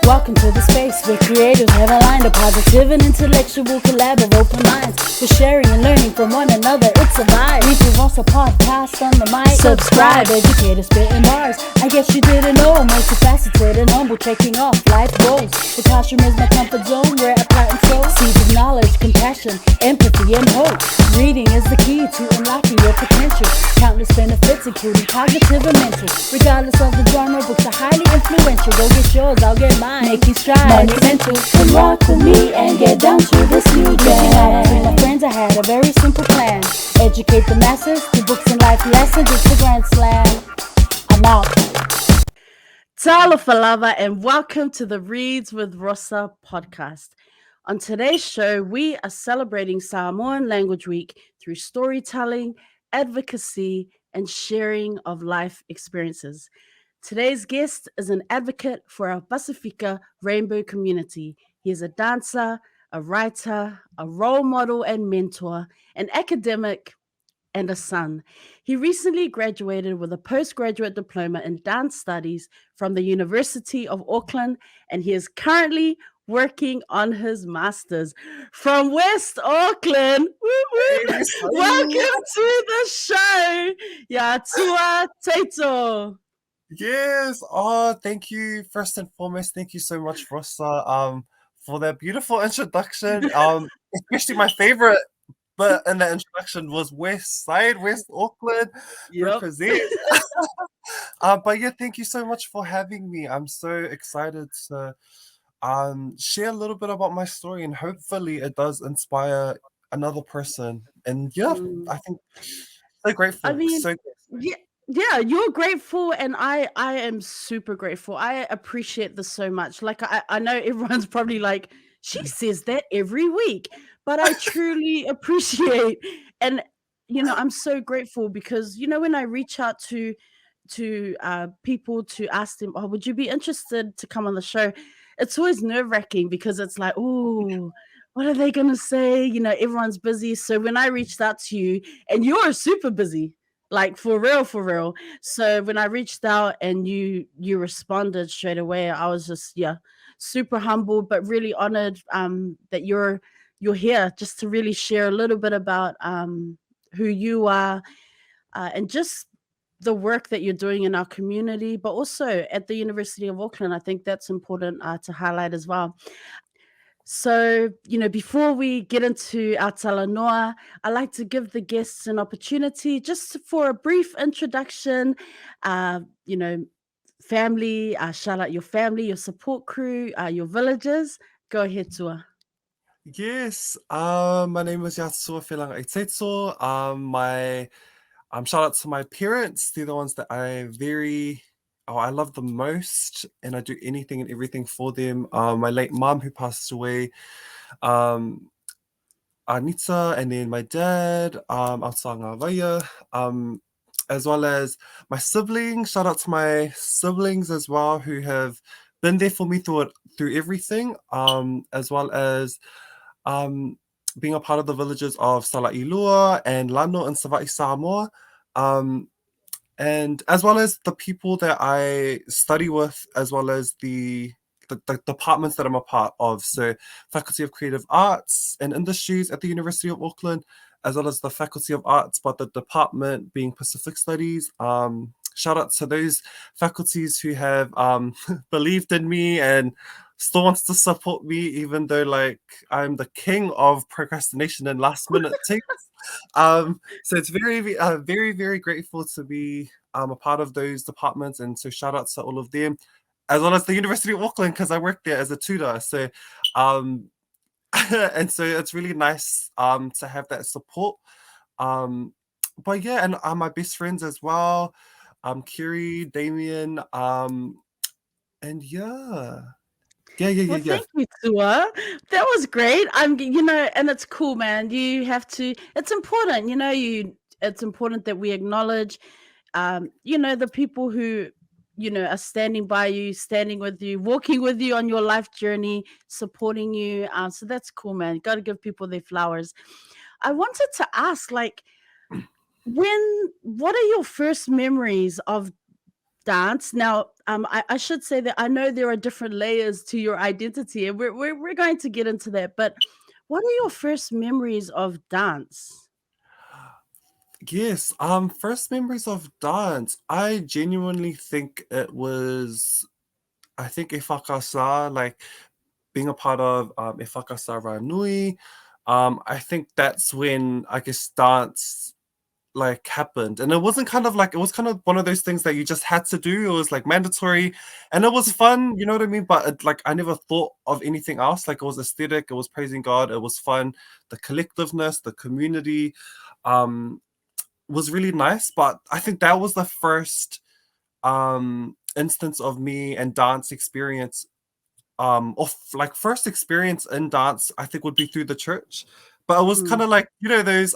Welcome to the space where creators have aligned a positive and intellectual collab of open minds for sharing and learning from one another. It's a vibe. We do Rosa podcast on the mic. Subscribe, educators spitting bars. I guess you didn't know I'm multifaceted and humble, checking off life goals. The classroom is my comfort zone where I plant and sow seeds of knowledge, compassion, empathy, and hope. Reading is the key to unlocking your potential. Countless benefits, including cognitive and mental. Regardless of the genre, books are highly influential. Go get yours, I'll get mine. Making strides, monumental. And rock with me and get down to this new jam. With my friends, I had a very simple plan. Educate the masses through books and life lessons. It's the grand slam. I'm out. Talo Falava, and welcome to the Reads with Rosa podcast. On today's show, we are celebrating Samoan Language Week through storytelling, advocacy, and sharing of life experiences. Today's guest is an advocate for our Pasifika rainbow community. He is a dancer, a writer, a role model and mentor, an academic, and a son. He recently graduated with a postgraduate diploma in dance studies from the University of Auckland, and he is currently working on his master's from West Auckland. Welcome to the show, Iatua Taito. Yes. Thank you. First and foremost, thank you so much, Rosa, for that beautiful introduction. Especially my favorite but in the introduction was West Auckland. Yep. Represent. But yeah, thank you so much for having me. I'm so excited to share a little bit about my story, and hopefully it does inspire another person. And yeah, I think so grateful. I mean, so grateful. Yeah, you're grateful, and I am super grateful. I appreciate this so much. Like I know everyone's probably like, she says that every week, but I truly appreciate, and I'm so grateful because when I reach out to people to ask them, oh, would you be interested to come on the show? It's always nerve-wracking because it's like, oh, what are they gonna say? Everyone's busy. So when I reached out to you, and you're super busy, like for real. So when I reached out and you responded straight away, I was just super humbled, but really honored that you're here just to really share a little bit about who you are and just the work that you're doing in our community, but also at the University of Auckland. I think that's important to highlight as well. So, before we get into our talanoa, I like to give the guests an opportunity just for a brief introduction. Family, shout out your family, your support crew, your villagers. Go ahead, Tua. Yes, my name is Iatua Felagai Taito. Shout out to my parents. They're the ones that I love the most, and I do anything and everything for them. My late mom who passed away, Anita, and then my dad, Autanga Vaia, as well as my siblings. Shout out to my siblings as well who have been there for me through everything, as well as being a part of the villages of Salailua and Lano and Savai Samoa, and as well as the people that I study with, as well as the departments that I'm a part of. So Faculty of Creative Arts and Industries at the University of Auckland, as well as the Faculty of Arts, but the department being Pacific Studies. Shout out to those faculties who have believed in me and still wants to support me, even though like I'm the king of procrastination and last minute things. So it's very, very grateful to be a part of those departments, and so shout out to all of them, as well as the University of Auckland because I work there as a tutor. So, and so it's really nice to have that support. But yeah, and my best friends as well, Kiri, Damien, and yeah. Well, thank you, Tua. That was great. And it's cool, man. You have to. It's important, It's important that we acknowledge, the people who, are standing by you, standing with you, walking with you on your life journey, supporting you. So that's cool, man. Got to give people their flowers. I wanted to ask, like, what are your first memories of dance. Now, I should say that I know there are different layers to your identity, and we're going to get into that. But what are your first memories of dance? Yes, first memories of dance. I genuinely think it was, I think Ifakasa, like being a part of Ifakasa Ranui. I think that's when I guess dance like happened, and it wasn't kind of like, it was kind of one of those things that you just had to do. It was like mandatory, and it was fun, you know what I mean? But like I never thought of anything else. Like it was aesthetic, it was praising God, it was fun, the collectiveness, the community. Um, was really nice, but I think that was the first instance of me and dance experience, of like first experience in dance, I think would be through the church. But it was kind Mm. of like, you know, those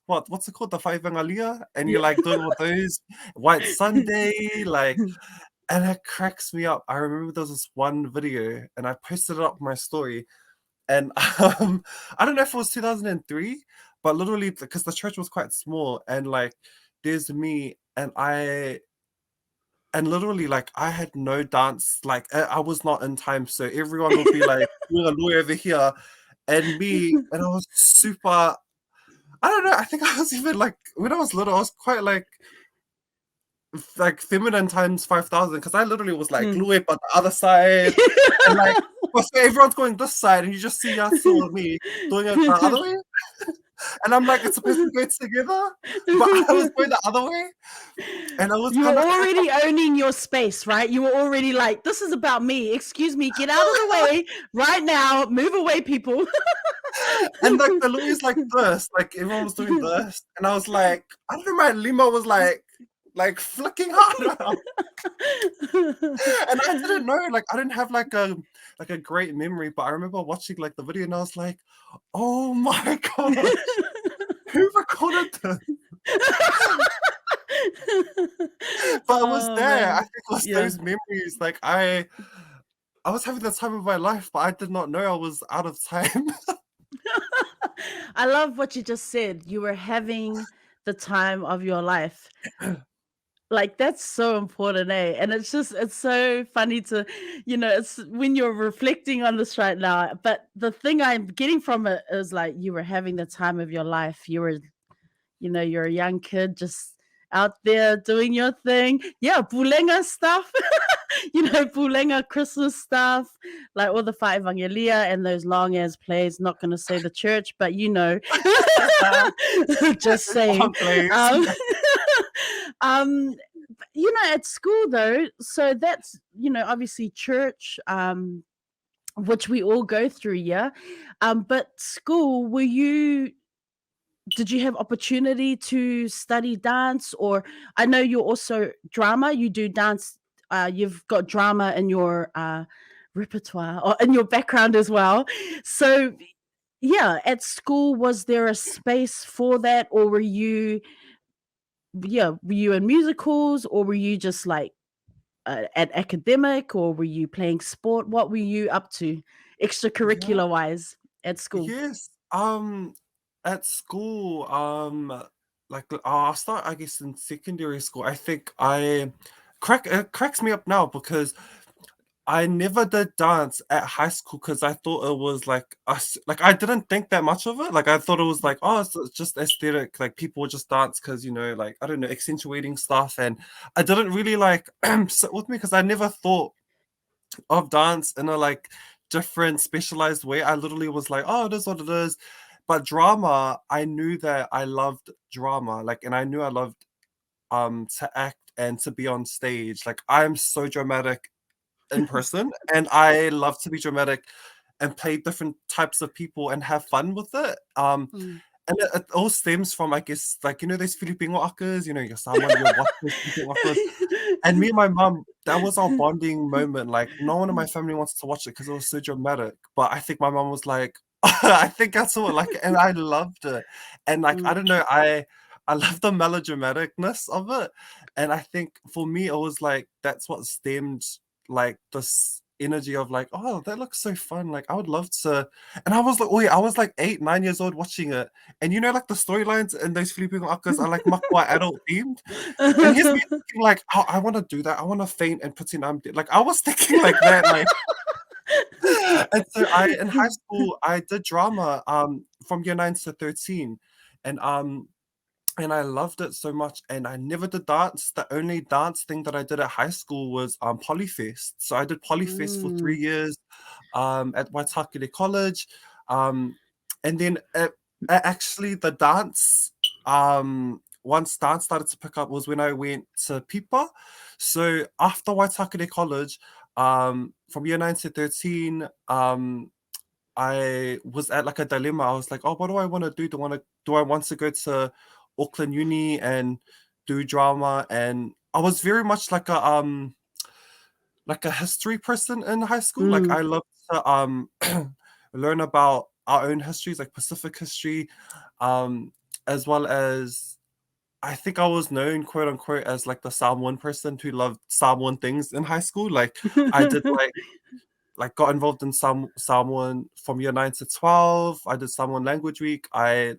what's it called, the five Alia, and you're Yeah. like doing all those White Sunday, like, and it cracks me up. I remember there was this one video and I posted it up my story, and I don't know if it was 2003, but literally because the church was quite small, and like there's me and literally like I had no dance, like I was not in time, so everyone would be like doing a lawyer over here and me, and I was super, I don't know, I think I was even like, when I was little I was quite like feminine times 5,000, because I literally was like Mm. Louis but the other side, and like, well, so everyone's going this side and you just see Yasu or me doing it the other way, and I'm like, it's supposed to go together, but I was going the other way, and I was You kind were of already owning your space, right? You were already like, this is about me. Excuse me, get out of the way right now. Move away, people. and like the Louis like this, like everyone was doing this, and I was like, I don't know, my limo was like flicking hard around. And I didn't know, like I didn't have like a great memory, but I remember watching like the video and I was like, oh my gosh, who recorded this? But it was Oh there. I man. think it was Yeah. those memories. Like I was having the time of my life, but I did not know I was out of time. I love what you just said. You were having the time of your life. Like that's so important, eh? And it's so funny to, it's when you're reflecting on this right now. But the thing I'm getting from it is like you were having the time of your life. You're a young kid just out there doing your thing. Yeah, Pulenga stuff. Pulenga Christmas stuff, like all the Five Evangelia and those long ass plays. Not going to say the church, but just saying. Wrong place. Um, um, at school though, so that's obviously church, which we all go through, yeah. But school, did you have opportunity to study dance? Or I know you're also drama, you do dance, you've got drama in your repertoire or in your background as well. So yeah, at school, was there a space for that, or were you in musicals, or were you just like at academic, or were you playing sport? What were you up to Yeah. extracurricular wise at school? Yes. At school, like I'll start, I guess, in secondary school. I think it cracks me up now because I never did dance at high school because I thought it was like us. Like I didn't think that much of it. Like I thought it was like, oh, it's just aesthetic. Like people would just dance because, like I don't know, accentuating stuff. And I didn't really like sit with me because I never thought of dance in a like different specialized way. I literally was like, oh, it is what it is. But drama, I knew that I loved drama. Like, and I knew I loved to act and to be on stage. Like I'm so dramatic in person, and I love to be dramatic and play different types of people and have fun with it. Mm. And it all stems from, I guess, like, those Filipino akas, your Samoan, your watches, Filipino akas. And me and my mum, that was our bonding moment. Like, no one in my family wants to watch it because it was so dramatic. But I think my mum was like, I think I saw it, like, and I loved it. And like, I Mm. don't know, I love the melodramaticness of it. And I think for me, it was like that's what stemmed like this. energy of like, oh, that looks so fun. Like I would love to. And I was like, oh yeah, I was like 8, 9 years old watching it. And you know, like the storylines in those Filipino akas are like makwa adult themed. And here's me thinking like, oh, I want to do that. I want to faint and pretend I'm dead. Like I was thinking like that. Like, and so in high school I did drama from year 9 to 13. And and I loved it so much. And I never did dance. The only dance thing that I did at high school was Polyfest. So I did Polyfest for 3 years at Waitakere College. And then actually the dance, once dance started to pick up was when I went to Pipa. So after Waitakere College, from year 9 to 13, I was at like a dilemma. I was like, oh, what do I want to do? Do I want to go to Auckland Uni and do drama? And I was very much like a history person in high school. Like I loved to learn about our own histories, like Pacific history, as well as I think I was known, quote unquote, as like the Samoan person who loved Samoan things in high school. Like I did like got involved in Samoan from year 9 to 12. I did Samoan Language Week. I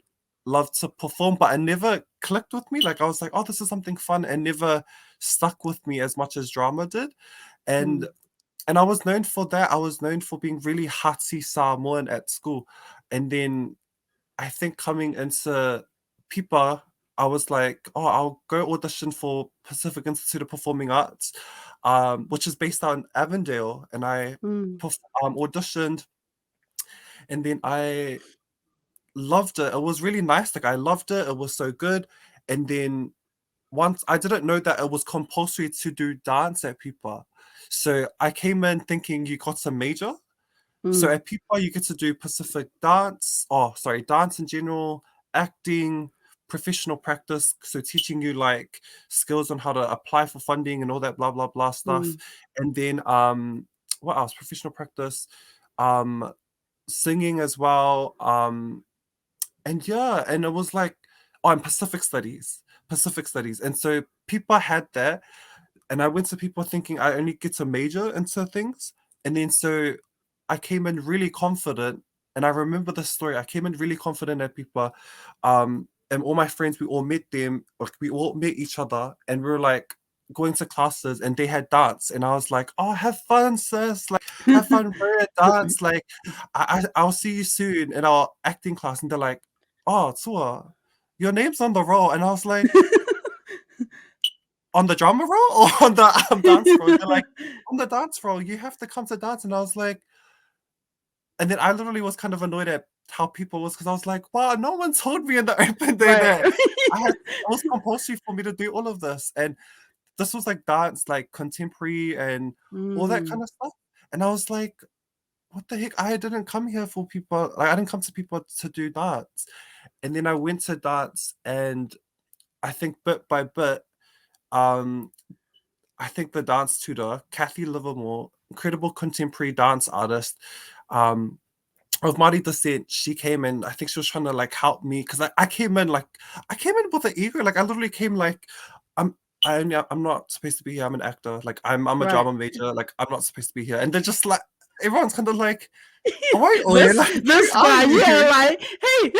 loved to perform, but it never clicked with me. Like I was like, oh, this is something fun, and never stuck with me as much as drama did. And I was known for that. I was known for being really hearty Samoan at school. And then I think coming into Pipa, I was like, oh, I'll go audition for Pacific Institute of Performing Arts, which is based out in Avondale. And I auditioned, and then I loved it. It was really nice. Like I loved it. It was so good. And then once I didn't know that it was compulsory to do dance at Pipa. So I came in thinking you got a major. So at Pipa, you get to do Pacific dance, dance in general, acting, professional practice. So teaching you like skills on how to apply for funding and all that blah, blah, blah stuff. And then what else? Professional practice, singing as well. And yeah, and it was like, oh, and Pacific studies. And so Pipa had that. And I went to people thinking I only get to major into things. And then so I came in really confident. And I remember the story. I came in really confident at Pipa. And all my friends, we all met them. Like we all met each other. And we were like going to classes, and they had dance. And I was like, oh, have fun, sis. Like, have fun, bro, at dance. Like, I'll see you soon in our acting class. And they're like, oh, Tua, your name's on the roll. And I was like, on the drama roll or on the dance roll? They're like, on the dance roll, you have to come to dance. And I was like, and then I literally was kind of annoyed at how people was, because I was like, wow, no one told me in the open day that it was compulsory for me to do all of this. And this was like dance, like contemporary and all that kind of stuff. And I was like, what the heck? I didn't come here for people. Like, I didn't come to people to do dance. And then I went to dance, and I think bit by bit, I think the dance tutor, Kathy Livermore, incredible contemporary dance artist, of Māori descent, she came in. I think she was trying to like help me, because I came in with an ego. Like I literally came like, I'm not supposed to be here. I'm an actor. Like I'm a drama major. Like I'm not supposed to be here. And they're just like, everyone's kind of like, this guy, yeah, like, hey.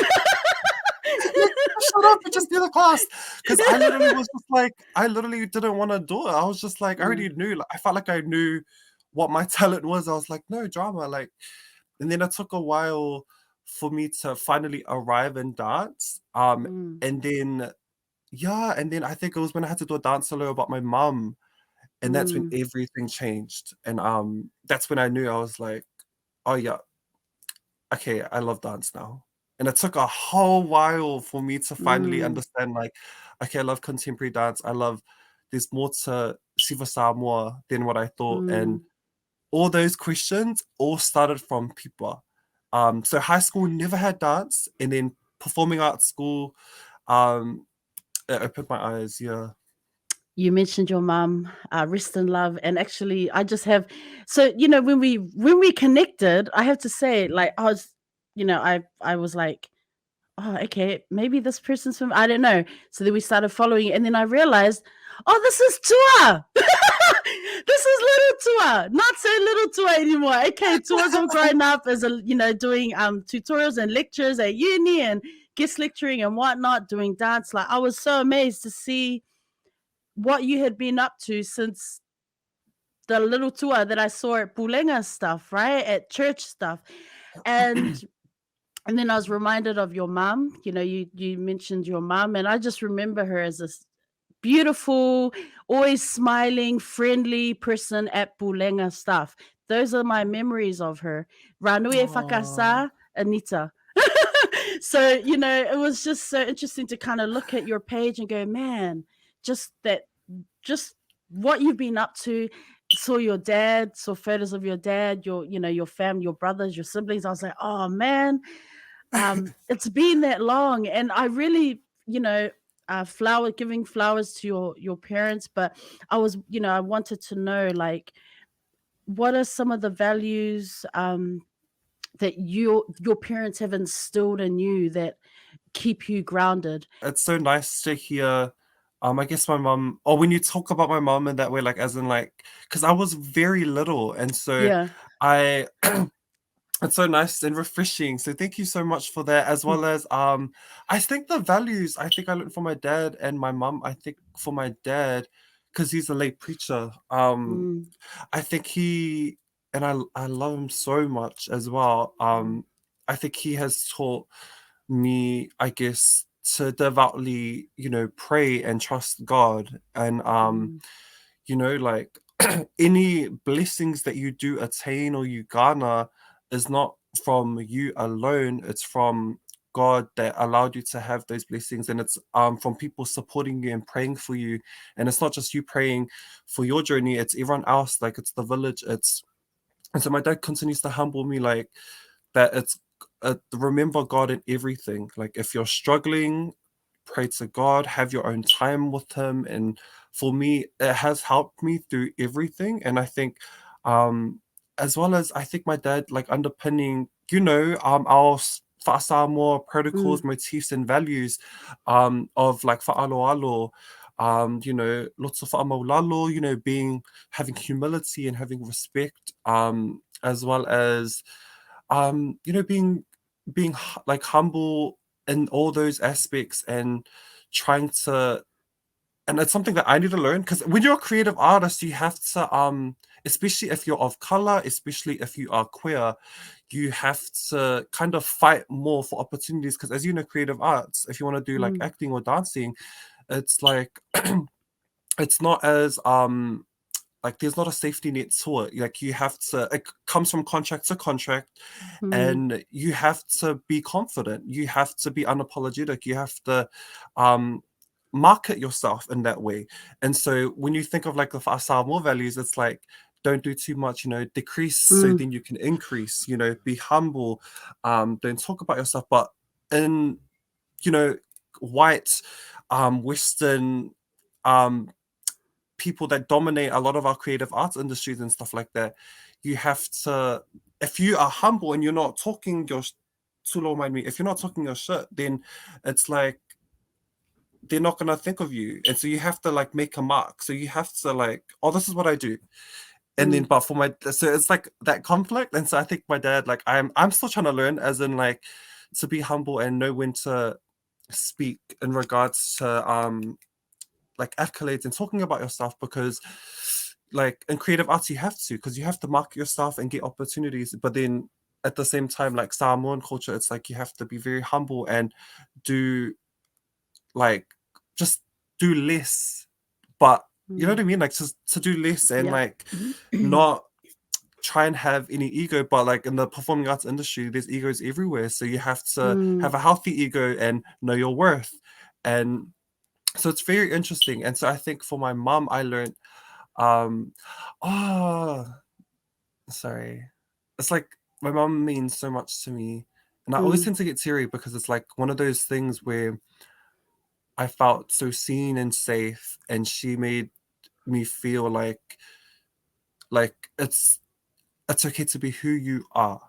Shut up and just do the class. Because I literally was just like, I literally didn't want to do it. I was just like, I already knew. Like, I felt like I knew what my talent was. I was like, no drama. Like, and then it took a while for me to finally arrive in dance. And then, and then I think it was when I had to do a dance solo about my mum. And that's when everything changed. And that's when I knew. I was like, oh yeah, okay, I love dance now. And it took a whole while for me to finally understand, like, okay, I love contemporary dance. There's more to Siva Samoa than what I thought. And all those questions all started from Pipa. So high school never had dance, and then performing arts school, it opened my eyes, yeah. You mentioned your mum, rest in love, and actually, I just have. So when we connected, I have to say, like I was, I was like, oh, okay, maybe this person's from, I don't know. So then we started following, and then I realized, oh, this is Tua. This is little Tua, not so little Tua anymore. Okay, Tua's all grown up as doing tutorials and lectures at uni and guest lecturing and whatnot, doing dance. Like, I was so amazed to see what you had been up to since the little Tua that I saw at Pulenga stuff, right? At church stuff. And then I was reminded of your mom. You mentioned your mom, and I just remember her as this beautiful, always smiling, friendly person at Pulenga stuff. Those are my memories of her. Ranui Aw. Fakasa Anita. So, it was just so interesting to kind of look at your page and go, man, just what you've been up to. Saw your dad, saw photos of your dad, your family, your brothers, your siblings. I was like, oh man, it's been that long. And I really, giving flowers to your parents, but I wanted to know, like, what are some of the values that your parents have instilled in you that keep you grounded? It's so nice to hear. I guess my mum, or when you talk about my mum in that way, like as in like, because I was very little, and so Yeah. I, it's so nice and refreshing. So thank you so much for that, as well as I think the values I think I learned from my dad and my mum. I think for my dad, because he's a lay preacher. Mm, I think he and I love him so much as well. I think he has taught me, I guess, to devoutly, pray and trust God. And mm, like any blessings that you do attain or you garner is not from you alone, it's from God that allowed you to have those blessings, and it's from people supporting you and praying for you. And it's not just you praying for your journey, it's everyone else, like it's the village. And so my dad continues to humble me, like that it's remember God in everything. Like if you're struggling, pray to God, have your own time with him. And for me, it has helped me through everything. And I think as well as I think my dad, like underpinning, our Samoa mm, protocols, motifs and values of like fa'aloalo, lots of fa'amaulalo, having humility and having respect, as well as being like humble in all those aspects, and trying to, and it's something that I need to learn, because when you're a creative artist, you have to especially if you're of color, especially if you are queer, you have to kind of fight more for opportunities, because as you know, creative arts, if you want to do like mm, acting or dancing, it's like it's not as like there's not a safety net to it. Like you have to, it comes from contract to contract, mm, and you have to be confident. You have to be unapologetic. You have to market yourself in that way. And so when you think of like the Samoa values, it's like don't do too much, decrease so mm, then you can increase, be humble, don't talk about yourself. But in, white, Western, um people that dominate a lot of our creative arts industries and stuff like that, you have to, if you are humble and you're not talking your tulo mind me, if you're not talking your shit, then it's like they're not gonna think of you. And so you have to like make a mark. So you have to like, oh, this is what I do. And then mm, but for my, so it's like that conflict. And so I think my dad, like I'm still trying to learn, as in like to be humble and know when to speak in regards to like accolades and talking about yourself, because like in creative arts you have to, because you have to market yourself and get opportunities. But then at the same time, like Samoan culture, it's like you have to be very humble and do like just do less. But you know what mm. I mean, like to do less and Yeah. like not try and have any ego. But like in the performing arts industry, there's egos everywhere, so you have to Mm, have a healthy ego and know your worth. And so it's very interesting. And so I think for my mom, I learned, um, oh, sorry. It's like my mom means so much to me. And I always mm, tend to get teary, because it's like one of those things where I felt so seen and safe, and she made me feel like it's okay to be who you are.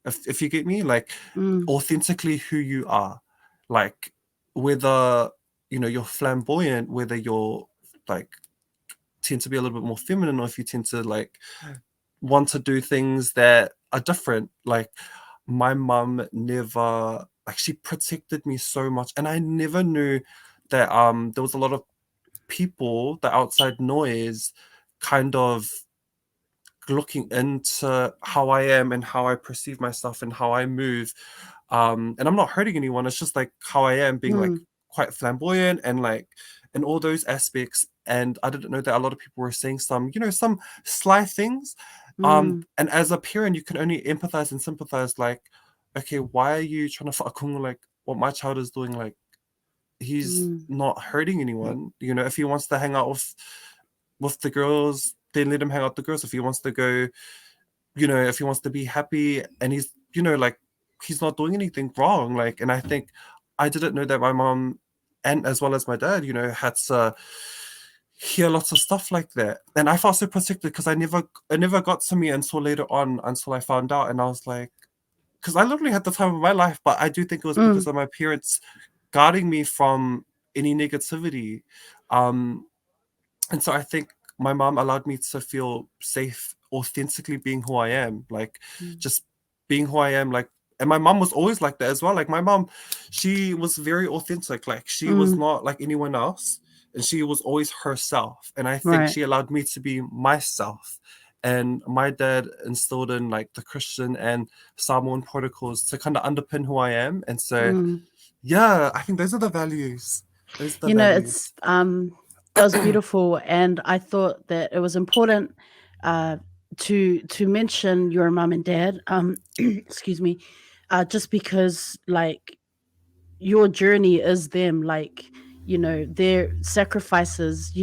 If you get me, like mm, authentically who you are. Like whether you're flamboyant, whether you're like tend to be a little bit more feminine, or if you tend to like want to do things that are different. Like my mum never, like, she protected me so much, and I never knew that there was a lot of people, the outside noise, kind of looking into how I am and how I perceive myself and how I move. And I'm not hurting anyone. It's just like how I am, being like quite flamboyant and like in all those aspects. And I didn't know that a lot of people were saying some, some sly things. And as a parent, you can only empathize and sympathize. Like, okay, why are you trying to whakakung like what my child is doing? Like, he's not hurting anyone. If he wants to hang out with the girls, then let him hang out with the girls. If he wants to go, if he wants to be happy, and he's, like, he's not doing anything wrong. Like, and I think I didn't know that my mom, and as well as my dad, had to hear lots of stuff like that. And I felt so protected because it never got to me until later on, until I found out. And I was like, because I literally had the time of my life, but I do think it was because of my parents guarding me from any negativity. And so I think my mom allowed me to feel safe, authentically being who I am, like just being who I am. Like, and my mom was always like that as well. Like my mom, she was very authentic. Like she was not like anyone else, and she was always herself. And I think she allowed me to be myself. And my dad instilled in like the Christian and Samoan protocols to kind of underpin who I am. And so, yeah, I think those are the values. Those are the values. It's that was beautiful, and I thought that it was important to mention your mom and dad. Excuse me, just because like your journey is them, like their sacrifices,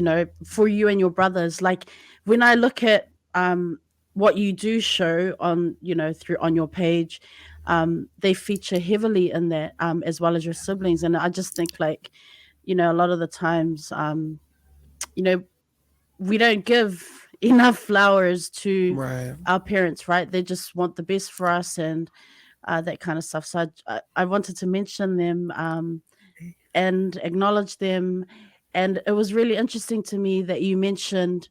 for you and your brothers. Like when I look at what you do show on through on your page, they feature heavily in that, as well as your siblings, and I just think like a lot of the times we don't give enough flowers to Right. our parents, right? They just want the best for us, and that kind of stuff. So I wanted to mention them and acknowledge them. And it was really interesting to me that you mentioned,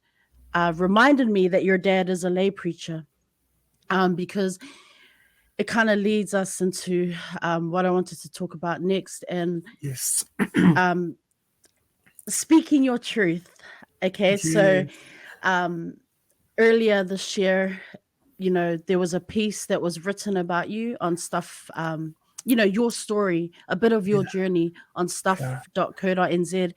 reminded me that your dad is a lay preacher, because it kind of leads us into what I wanted to talk about next. And Yes. speaking your truth. Okay, so earlier this year, there was a piece that was written about you on stuff, your story, a bit of your journey on stuff.co.nz.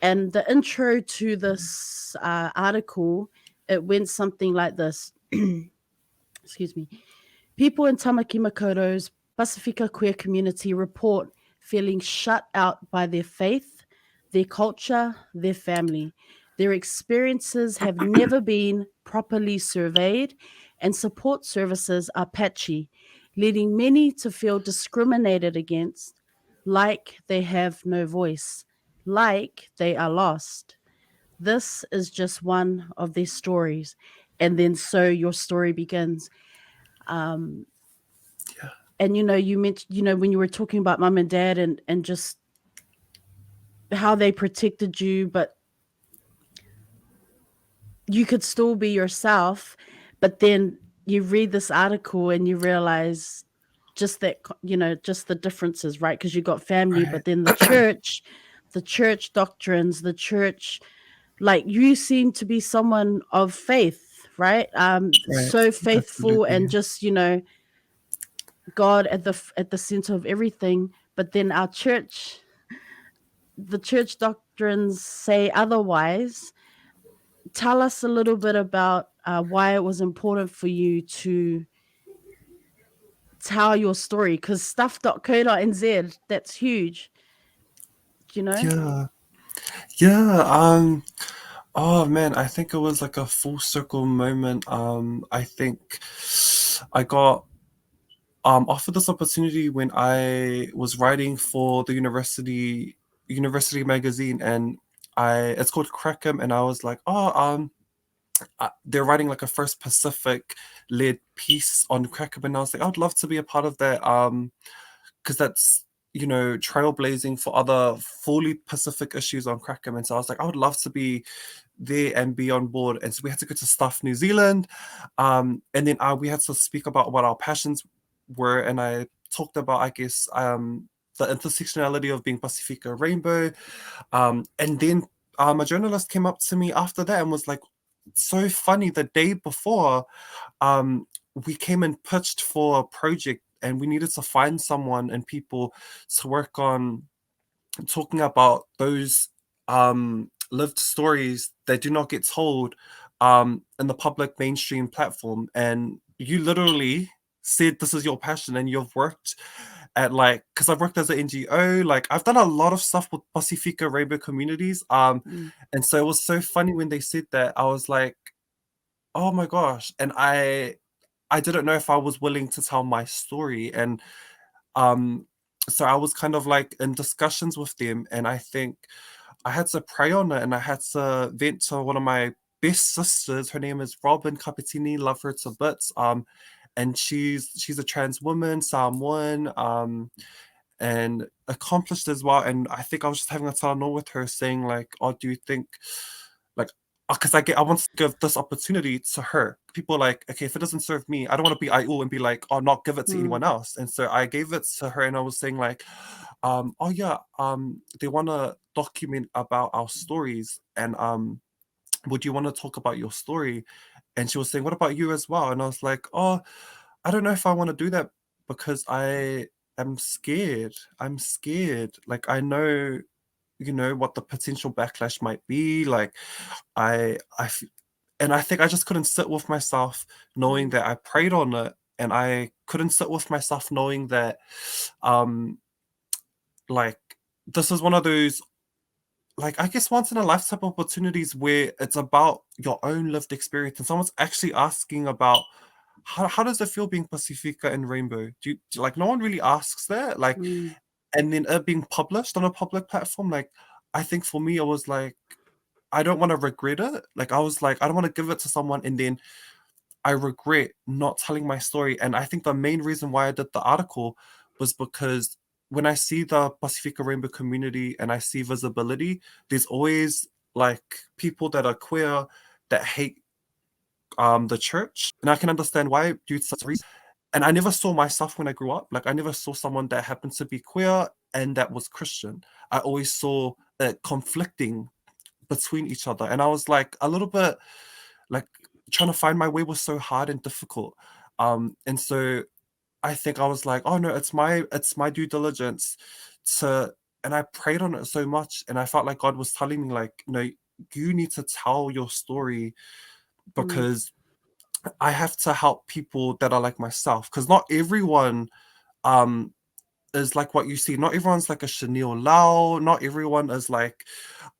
And the intro to this article, it went something like this. Excuse me. People in Tamaki Makoto's Pacifica queer community report feeling shut out by their faith, their culture, their family. Their experiences have never been properly surveyed, and support services are patchy, leading many to feel discriminated against, like they have no voice, like they are lost. This is just one of their stories. And then so your story begins. Um, and you mentioned, when you were talking about mom and dad and just how they protected you, but you could still be yourself. But then you read this article and you realize just that, just the differences, right? Because you got family, but then the church doctrines, the church, like you seem to be someone of faith, right? So faithful, Absolutely. and just God at the center of everything. But then the church doctrines say otherwise. Tell us a little bit about why it was important for you to tell your story, because stuff.co.nz, that's huge, Yeah. Yeah. Oh man, I think it was like a full circle moment. I think I got offered this opportunity when I was writing for the university magazine, and it's called Crackham, and I was like, they're writing like a First Pacific led piece on Crackham, and I was like, I would love to be a part of that, because that's trailblazing for other fully Pacific issues on Kraken. And so I was like, I would love to be there and be on board. And so we had to go to Stuff New Zealand. And then we had to speak about what our passions were. And I talked about, I guess, the intersectionality of being Pacifica Rainbow. And then a journalist came up to me after that and was like, so funny, the day before, we came and pitched for a project and we needed to find someone and people to work on talking about those lived stories that do not get told in the public mainstream platform. And you literally said this is your passion, and you've worked at because I've worked as an NGO, I've done a lot of stuff with Pacifica Rainbow communities. And so it was so funny when they said that. I was like, oh my gosh. And I didn't know if I was willing to tell my story. And so I was kind of in discussions with them, and I think I had to pray on it, and I had to vent to one of my best sisters. Her name is Robin Capitini, love her to bits. And she's a trans woman, Samoan, and accomplished as well. And I think I was just having a tano with her saying oh, do you think because I want to give this opportunity to her. People okay, if it doesn't serve me, I don't want to be IU and be oh, not give it to anyone else. And so I gave it to her, and I was saying oh yeah, they want to document about our stories, and would you want to talk about your story? And she was saying, what about you as well? And I was like, oh, I don't know if I want to do that because I am scared. I'm scared. I know, what the potential backlash might be. And I think I just couldn't sit with myself knowing that I prayed on it, and I couldn't sit with myself knowing that this is one of those I guess once in a lifetime opportunities where it's about your own lived experience, and someone's actually asking about how does it feel being Pacifica and Rainbow? No one really asks that. And then it being published on a public platform, I think for me it was I don't want to regret it. I was I don't want to give it to someone and then I regret not telling my story. And I think the main reason why I did the article was because when I see the Pacifica Rainbow community and I see visibility, there's always people that are queer that hate the church. And I can understand why due to such reason. And I never saw myself when I grew up. I never saw someone that happened to be queer and that was Christian. I always saw it conflicting between each other. And I was a little bit trying to find my way was so hard and difficult. And so I think I was oh no, it's my due diligence and I prayed on it so much, and I felt like God was telling me no, you need to tell your story because I have to help people that are like myself, because not everyone is what you see. Not everyone's a Chanel Lau. Not everyone is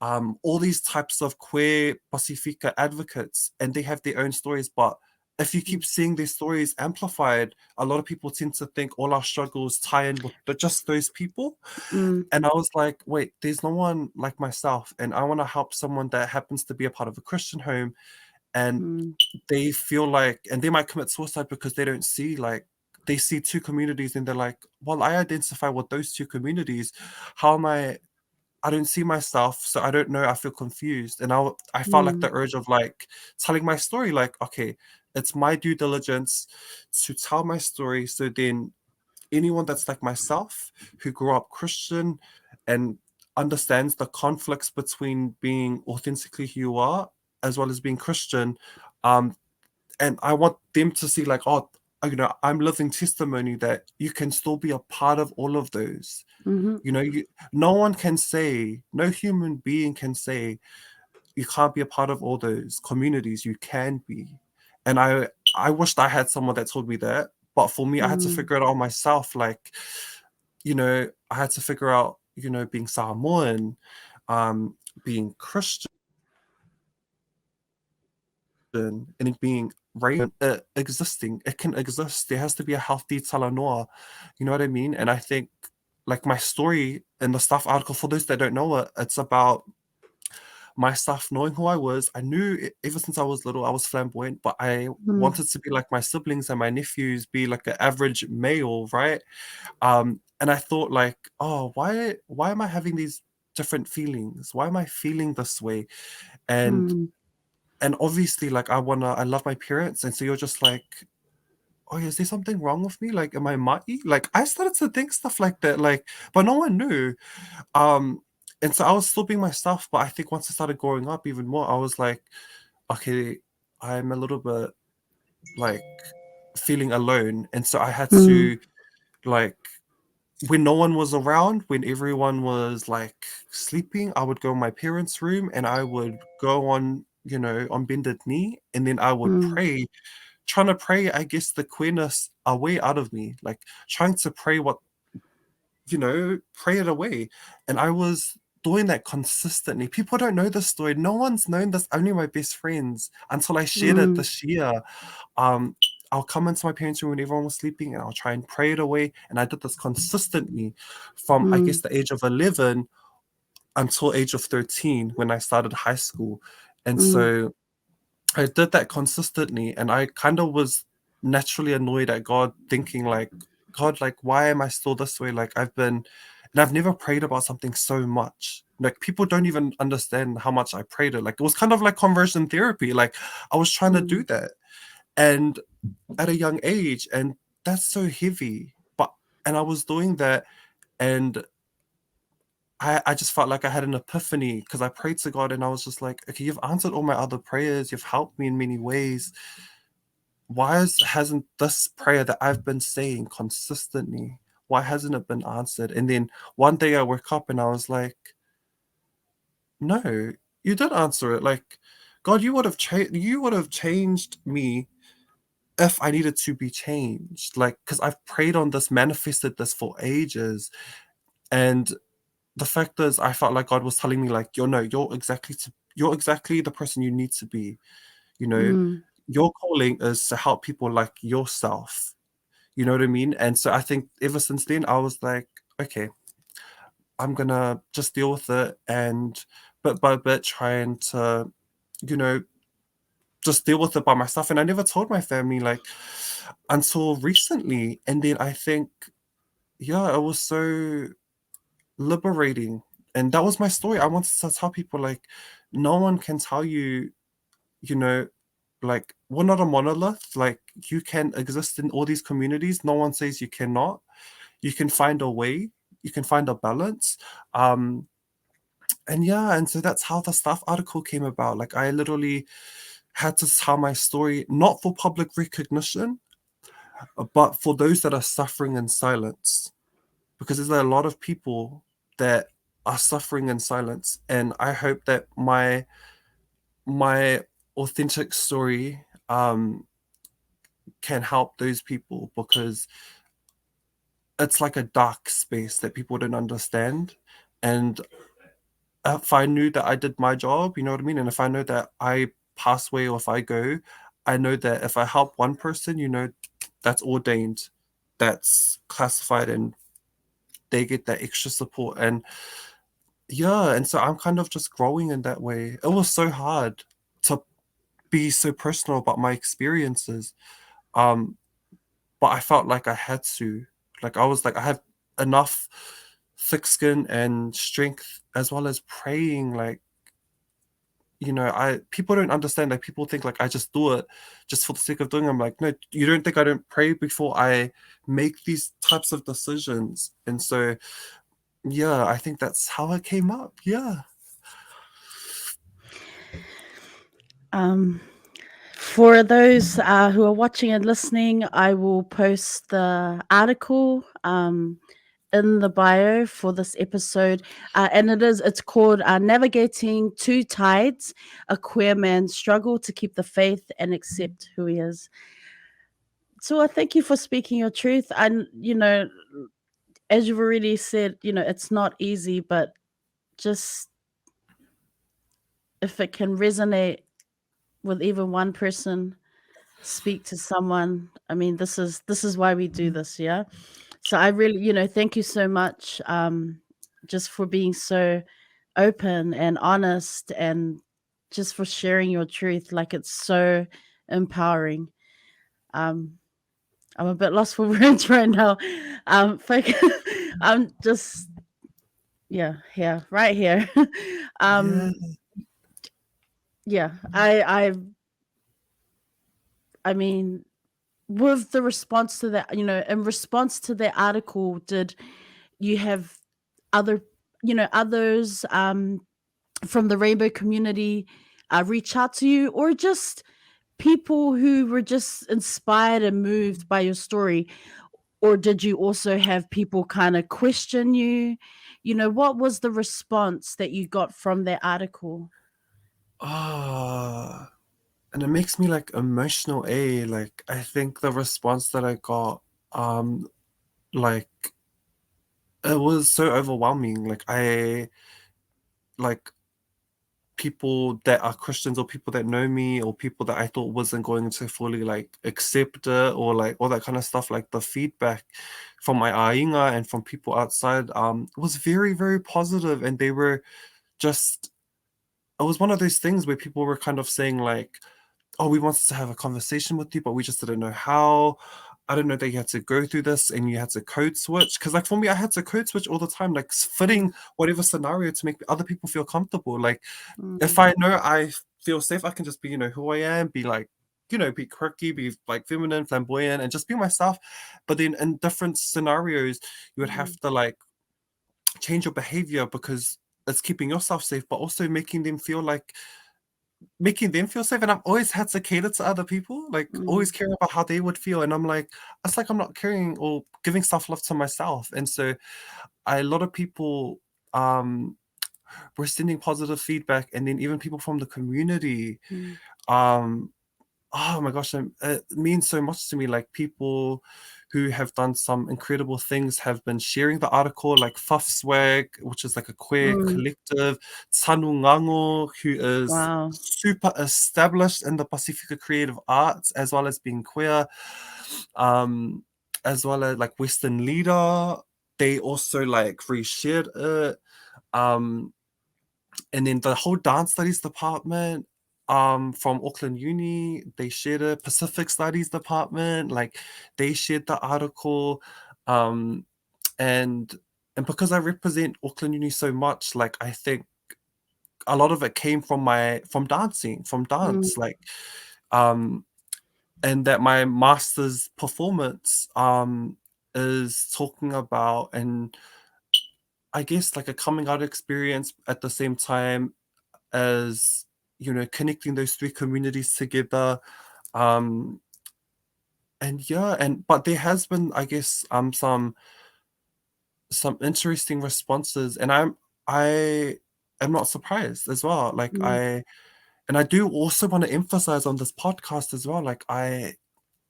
all these types of queer Pacifica advocates, and they have their own stories. But if you keep seeing these stories amplified, a lot of people tend to think all our struggles tie in with just those people. And I was wait, there's no one like myself, and I want to help someone that happens to be a part of a Christian home, and they feel and they might commit suicide because they don't see they see two communities and they're well, I identify with those two communities. How am I don't see myself, so I don't know. I feel confused. And I felt the urge of telling my story, okay, it's my due diligence to tell my story. So then anyone that's like myself, who grew up Christian and understands the conflicts between being authentically who you are as well as being Christian, and I want them to see oh, I'm living testimony that you can still be a part of all of those. No one can say, no human being can say you can't be a part of all those communities. You can be. And I wished I had someone that told me that, but for me, I had to figure it out myself. I had to figure out, being Samoan, being Christian, and it being right, existing. It can exist. There has to be a healthy talanoa. You know what I mean? And I think my story in the staff article, for those that don't know it, it's about my staff knowing who I was. I knew ever since I was little, I was flamboyant, but I wanted to be like my siblings and my nephews, be an average male, right? and I thought like, oh, why am I having these different feelings? Why am I feeling this way? And Mm, and obviously, like, I love my parents, and so you're just like, oh, is there something wrong with me? Like, am I mai? Like, I started to think stuff like that, like, but no one knew. Um, and so I was still being myself, but I think once I started growing up even more, I was like, okay, I'm a little bit like feeling alone, and so I had mm, to like when no one was around, when everyone was like sleeping, I would go in my parents' room and I would go on, on bended knee, and then I would mm, pray, trying to pray, I guess, the queerness away out of me, like trying to pray pray it away. And I was doing that consistently. People don't know this story. No one's known this, only my best friends, until I shared it mm, this year. Um, I'll come into my parents' room when everyone was sleeping and I'll try and pray it away. And I did this consistently from, I guess, mm, the age of 11 until age of 13 when I started high school. And mm, so I did that consistently, and I kind of was naturally annoyed at God, thinking like, God, like, why am I still this way? Like, and I've never prayed about something so much. Like, people don't even understand how much I prayed it. Like, it was kind of like conversion therapy. Like, I was trying to do mm, that, and at a young age, and that's so heavy. And I was doing that, and I just felt like I had an epiphany because I prayed to God and I was just like, okay, you've answered all my other prayers. You've helped me in many ways. Hasn't this prayer that I've been saying consistently, why hasn't it been answered? And then one day I woke up and I was like, no, you did answer it. Like, God, you would have changed me if I needed to be changed. Like, because I've prayed on this, manifested this for ages. And the fact is, I felt like God was telling me, like, you're exactly the person you need to be. You know, mm, your calling is to help people like yourself. You know what I mean? And so I think ever since then, I was like, okay, I'm gonna just deal with it, and bit by bit trying to, you know, just deal with it by myself. And I never told my family, like, until recently. And then I think, yeah, it was so liberating. And that was my story. I wanted to tell people, like, no one can tell you, you know, like, we're not a monolith. Like, you can exist in all these communities. No one says you cannot. You can find a way. You can find a balance. Um, and yeah, and so that's how the staff article came about. Like, I literally had to tell my story, not for public recognition, but for those that are suffering in silence. Because there's a lot of people that are suffering in silence. And I hope that my authentic story can help those people, because it's like a dark space that people don't understand. And if I knew that I did my job, you know what I mean? And if I know that I pass away or if I go, I know that if I help one person, that's ordained, that's classified, and they get that extra support. And yeah, and so I'm kind of just growing in that way. It was so hard to be so personal about my experiences. Um, but I felt like I had to. Like, I was like, I have enough thick skin and strength, as well as praying. Like, I people don't understand. Like, people think like I just do it just for the sake of doing it. I'm like, no, you don't think I don't pray before I make these types of decisions? And so, yeah, I think that's how it came up. Yeah. um, for those who are watching and listening, I will post the article in the bio for this episode, and it's called "Navigating Two Tides: A Queer Man's Struggle to Keep the Faith and Accept Who He Is." So, I thank you for speaking your truth, and as you've already said, it's not easy, but just if it can resonate with even one person, speak to someone. I mean, this is why we do this, yeah. So I really, thank you so much, just for being so open and honest, and just for sharing your truth. Like, it's so empowering. Um, I'm a bit lost for words right now. I'm just right here. Yeah. Yeah, I mean, with the response to that, in response to that article, did you have other, others from the rainbow community reach out to you, or just people who were just inspired and moved by your story? Or did you also have people kind of question you? What was the response that you got from that article? Ah, and it makes me like emotional, eh? Like I think the response that I got, like it was so overwhelming. Like people that are Christians or people that know me or people that I thought wasn't going to fully like accept it or like all that kind of stuff, like the feedback from my ainga and from people outside was very, very positive, and they were just, it was one of those things where people were kind of saying like, oh, we wanted to have a conversation with you, but we just didn't know how. I don't know that you had to go through this and you had to code switch. Because, like, for me, I had to code switch all the time, like, Mm, fitting whatever scenario to make other people feel comfortable. Like, if mm, I know I feel safe, I can just be, who I am, be like, be quirky, be like feminine, flamboyant, and just be myself. But then in different scenarios, you would have mm, to, like, change your behavior because it's keeping yourself safe, but also making them feel safe. And I've always had to cater to other people, like always mm, caring about how they would feel. And I'm like, it's like I'm not caring or giving self love to myself. And so a lot of people were sending positive feedback, and then even people from the community, mm, um, oh my gosh, it means so much to me. Like people who have done some incredible things have been sharing the article, like Fuff Swag, which is like a queer mm. collective, Tanu Ngango, who is Wow. super established in the Pacifica creative arts, as well as being queer, um, as well as like Western Leader. They also like reshared it. Um, and then the whole dance studies department from Auckland Uni, they shared a Pacific Studies department, like they shared the article. Um and and because I represent Auckland Uni so much, like I think a lot of it came from dancing, from Mm, dance, like um and that my master's performance is talking about, and I guess like a coming out experience at the same time as connecting those three communities together. um and yeah, and but there has been, I guess, some interesting responses, and I am not surprised as well. Like mm, I do also want to emphasize on this podcast as well, like I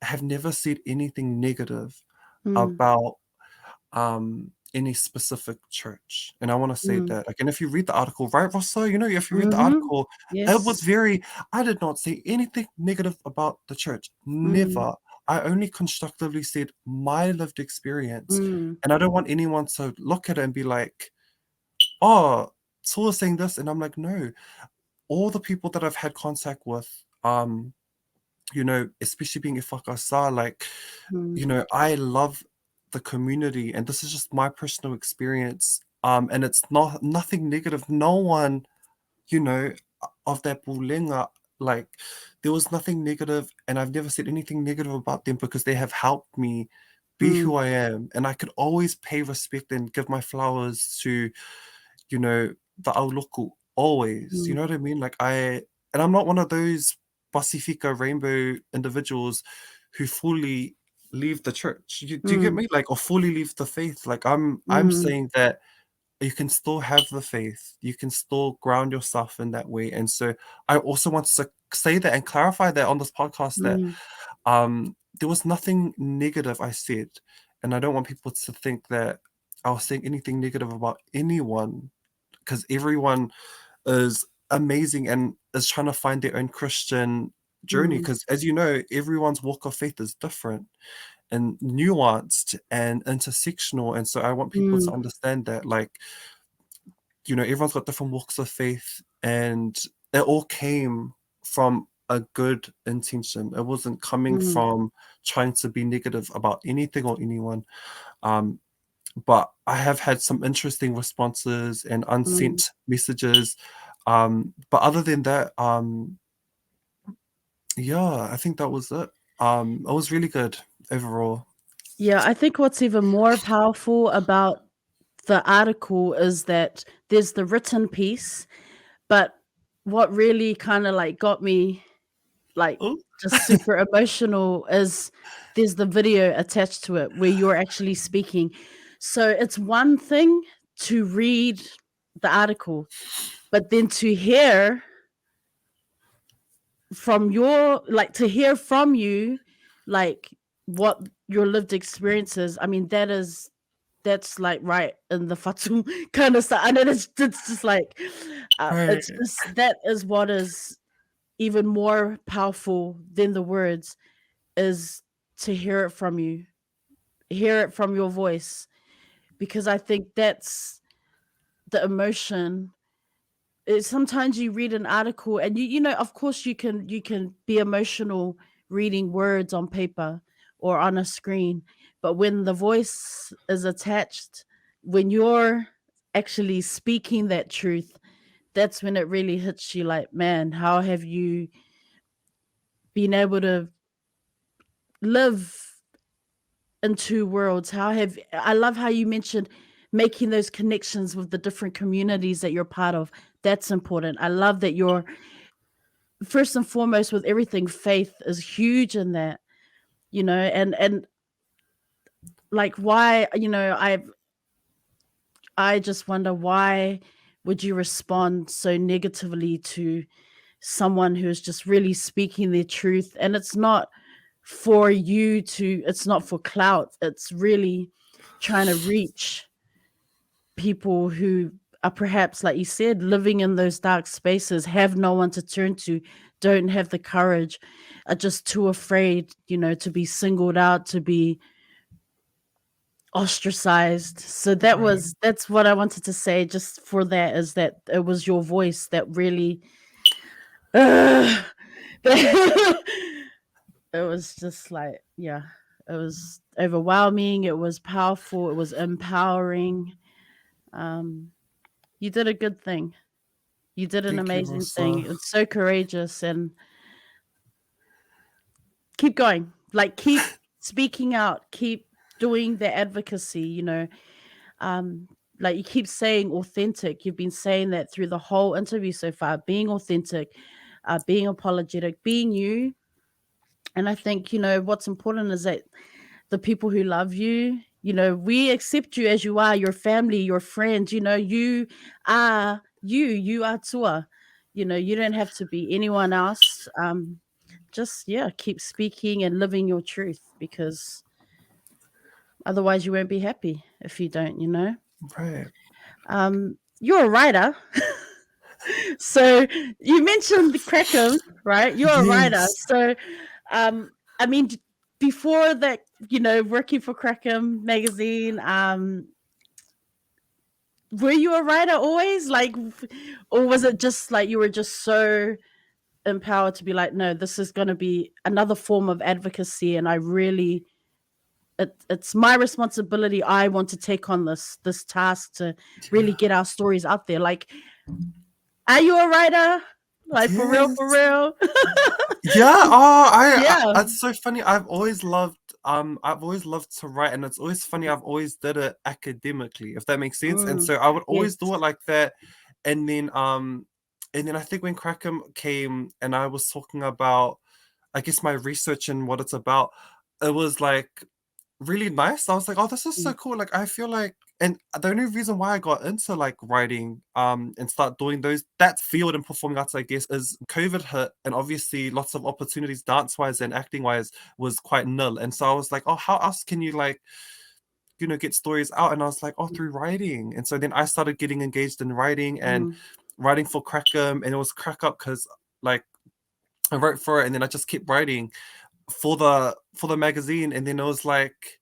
have never said anything negative mm, about any specific church. And I want to say mm, that, like, and if you read the article, right, Rosa, if you read the mhm. article, it was Yes. very, I did not say anything negative about the church. Mm, Never. I only constructively said my lived experience. mm, And I don't want anyone to look at it and be like, oh, Saula's saying this. And I'm like, no, all the people that I've had contact with, especially being Ifakasa, like, mm, I love the community, and this is just my personal experience. And it's not nothing negative. No one, you know, of that bulinga, like there was nothing negative, and I've never said anything negative about them because they have helped me be mm, who I am, and I could always pay respect and give my flowers to, the auloko always. You mm, know what I mean? And I'm not one of those Pacifica rainbow individuals who fully leave the church. Do you get mm, me? Like, or fully leave the faith. Like, I'm mm, saying that you can still have the faith. You can still ground yourself in that way. And so I also want to say that and clarify that on this podcast that mm, there was nothing negative I said. And I don't want people to think that I was saying anything negative about anyone, because everyone is amazing and is trying to find their own Christian journey. mm, Because as you know, everyone's walk of faith is different and nuanced and intersectional. And so I want people to mm, understand that, like, everyone's got different walks of faith, and it all came from a good intention. It wasn't coming mm, from trying to be negative about anything or anyone. Um, but I have had some interesting responses and unsent messages. But other than that, yeah, I think that was it. It was really good overall. Yeah, I think what's even more powerful about the article is that there's the written piece, but what really kind of like got me like Oh, just super emotional is there's the video attached to it where you're actually speaking. So it's one thing to read the article, but then to hear from to hear from you, like what your lived experience is. I mean, that's like right in the fatu kind of stuff. I know it's just like right, it's just that is what is even more powerful than the words is to hear it from you, hear it from your voice, because I think that's the emotion. Sometimes you read an article and you know, of course you can be emotional reading words on paper or on a screen, but when the voice is attached, when you're actually speaking that truth, that's when it really hits you like, man, how have you been able to live in two worlds? How have I love how you mentioned making those connections with the different communities that you're part of. That's important. I love that you're first and foremost with everything, faith is huge in that, you know, and like why, you know, I just wonder why would you respond so negatively to someone who is just really speaking their truth, and it's not for you to, it's not for clout, it's really trying to reach people who are perhaps, like you said, living in those dark spaces, have no one to turn to, don't have the courage, are just too afraid, you know, to be singled out, to be ostracized. So right, that's what I wanted to say just for that, is that it was your voice that really uh, it was just like, yeah, it was overwhelming, it was powerful, it was empowering. um you did a good thing. You did an thank you, amazing thing. Rosa. It's so courageous, and keep going. Like keep speaking out, keep doing the advocacy, you know. Um like you keep saying authentic. You've been saying that through the whole interview so far, being authentic, being apologetic, being you. And I think, you know, what's important is that the people who love you, you know, we accept you as you are, your family, your friends, you know, you are Tua. You know, you don't have to be anyone else. Just yeah, keep speaking and living your truth, because otherwise you won't be happy if you don't, you know. Right. You're a writer. So you mentioned the Crackham, right? You're a writer. Yes. So I mean, before that, you know, working for Crackham magazine, were you a writer always? Like, or was it just like you were just so empowered to be like, no, this is going to be another form of advocacy, and I really, it's my responsibility. I want to take on this task to really Yeah. get our stories out there. Like, are you a writer? Like for real, for Yes. real? Yeah. Oh, Yeah. it's so funny. I've always loved to write, and it's always funny. I've always did it academically, if that makes sense. And Mm, so I would yes. always do it like that. And then, and then I think when Crackham came and I was talking about, I guess, my research and what it's about, it was like really nice. I was like, oh, this is so Mm, cool. Like, I feel like, and the only reason why I got into like writing, and start doing that field and performing arts, I guess, is COVID hit, and obviously lots of opportunities dance wise and acting wise was quite nil. And so I was like, oh, how else can you like, get stories out? And I was like, oh, through writing. And so then I started getting engaged in writing and mm, writing for Crackham, and it was crack up because like I wrote for it, and then I just kept writing for the magazine, and then it was like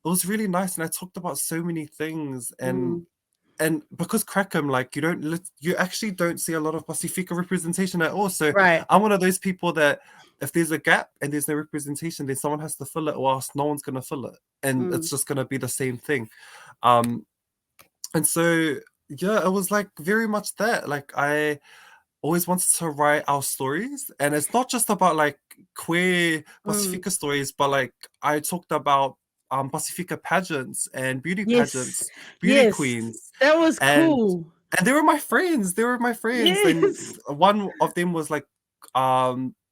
it was really nice, and I talked about so many things, and mm. because Crackham, like you actually don't see a lot of Pacifica representation at all. So Right. I'm one of those people that if there's a gap and there's no representation, then someone has to fill it, or else no one's gonna fill it, and it's just gonna be the same thing. And so yeah, it was like very much that. Like I always wanted to write our stories, and it's not just about like queer Pacifica stories, but like I talked about Pacifica pageants and beauty Yes. pageants, beauty Yes. queens, That was and cool. they were my friends. They were my friends, and Yes. one of them was like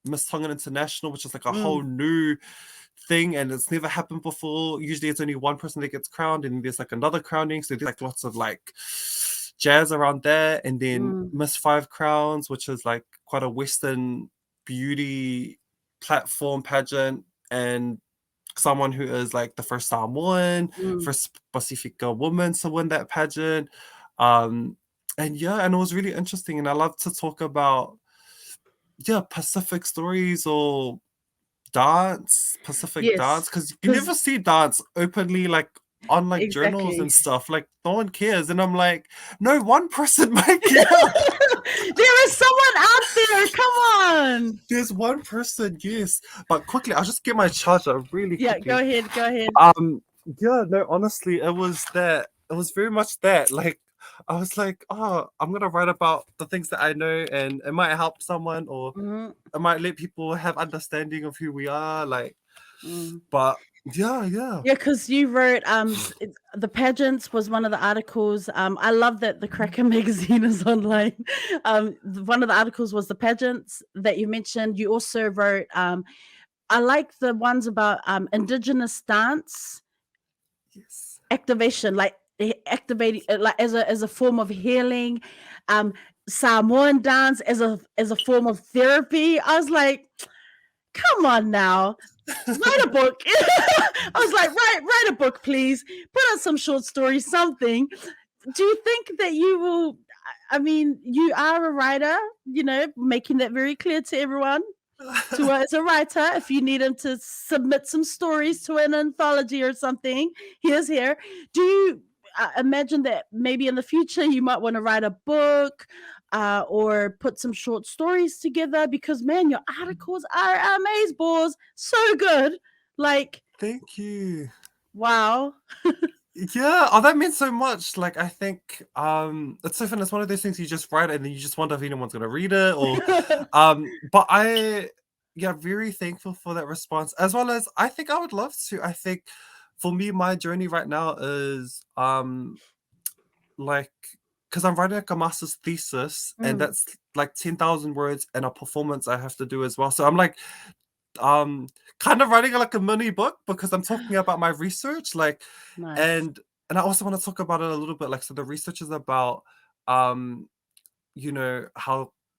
Miss Tongan International, which is like a whole new thing, and it's never happened before. Usually it's only one person that gets crowned, and there's like another crowning, so there's like lots of like jazz around there. And then Miss Five Crowns, which is like quite a Western beauty platform pageant, and someone who is like the first Samoan, first Pacifica woman to win that pageant. And yeah, and it was really interesting, and I love to talk about Pacific stories or Pacific dance, Yes. because you 'Cause never see dance openly like on like journals exactly. and stuff. Like no one cares, and I'm like, no, one person might care. There is someone out there. Come on. There's one person, yes. But quickly, I'll just get my charger really Yeah, quickly. go ahead. Go ahead. Yeah, no, honestly, it was that. It was very much that. Like, I was like, oh, I'm gonna write about the things that I know, and it might help someone, or it might let people have understanding of who we are. Like, but yeah. Yeah, because you wrote the pageants was one of the articles. I love that the Cracker magazine is online. One of the articles was the pageants that you mentioned. You also wrote. I like the ones about indigenous dance Yes. activation, like activating, like as a form of healing. Samoan dance as a form of therapy. I was like, come on now, write a book. I was like, write a book, please. Put out some short stories, something. Do you think that you will? I mean, you are a writer, making that very clear to everyone. To as a writer, if you need him to submit some stories to an anthology or something, here's here. Do you imagine that maybe in the future you might want to write a book or put some short stories together? Because man, your articles are amazeballs, so good. Like, Thank you. wow. Yeah, oh, that means so much. Like, I think it's so fun. It's one of those things you just write and then you just wonder if anyone's gonna read it, or but very thankful for that response, as well as I think I would love to. I think for me, my journey right now is like, because I'm writing like a master's thesis, and that's like 10,000 words and a performance I have to do as well. So I'm like kind of writing like a mini book, because I'm talking about my research, like, Nice. and I also want to talk about it a little bit. Like, so the research is about um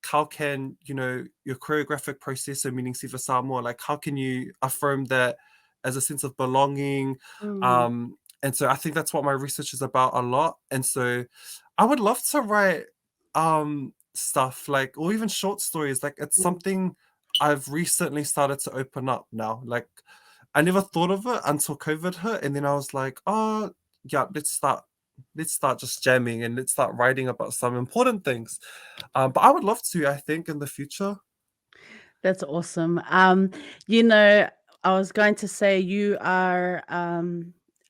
how can your choreographic process, so meaning Siva Samoa, like how can you affirm that as a sense of belonging. And so I think that's what my research is about a lot. And so I would love to write stuff like, or even short stories. Like, it's something I've recently started to open up now. Like, I never thought of it until COVID hit, and then I was like, oh yeah, let's start just jamming, and let's start writing about some important things. But I would love to, I think, in the future. That's awesome. I was going to say you are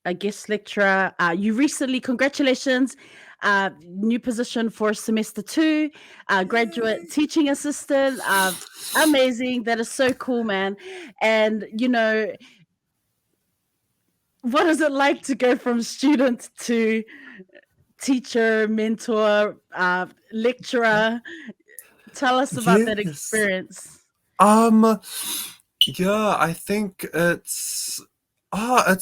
a guest lecturer. You recently, congratulations, new position for semester 2, graduate teaching assistant. Amazing. That is so cool, man. And, what is it like to go from student to teacher, mentor, lecturer? Tell us about that Yes. experience. Yeah, I think it's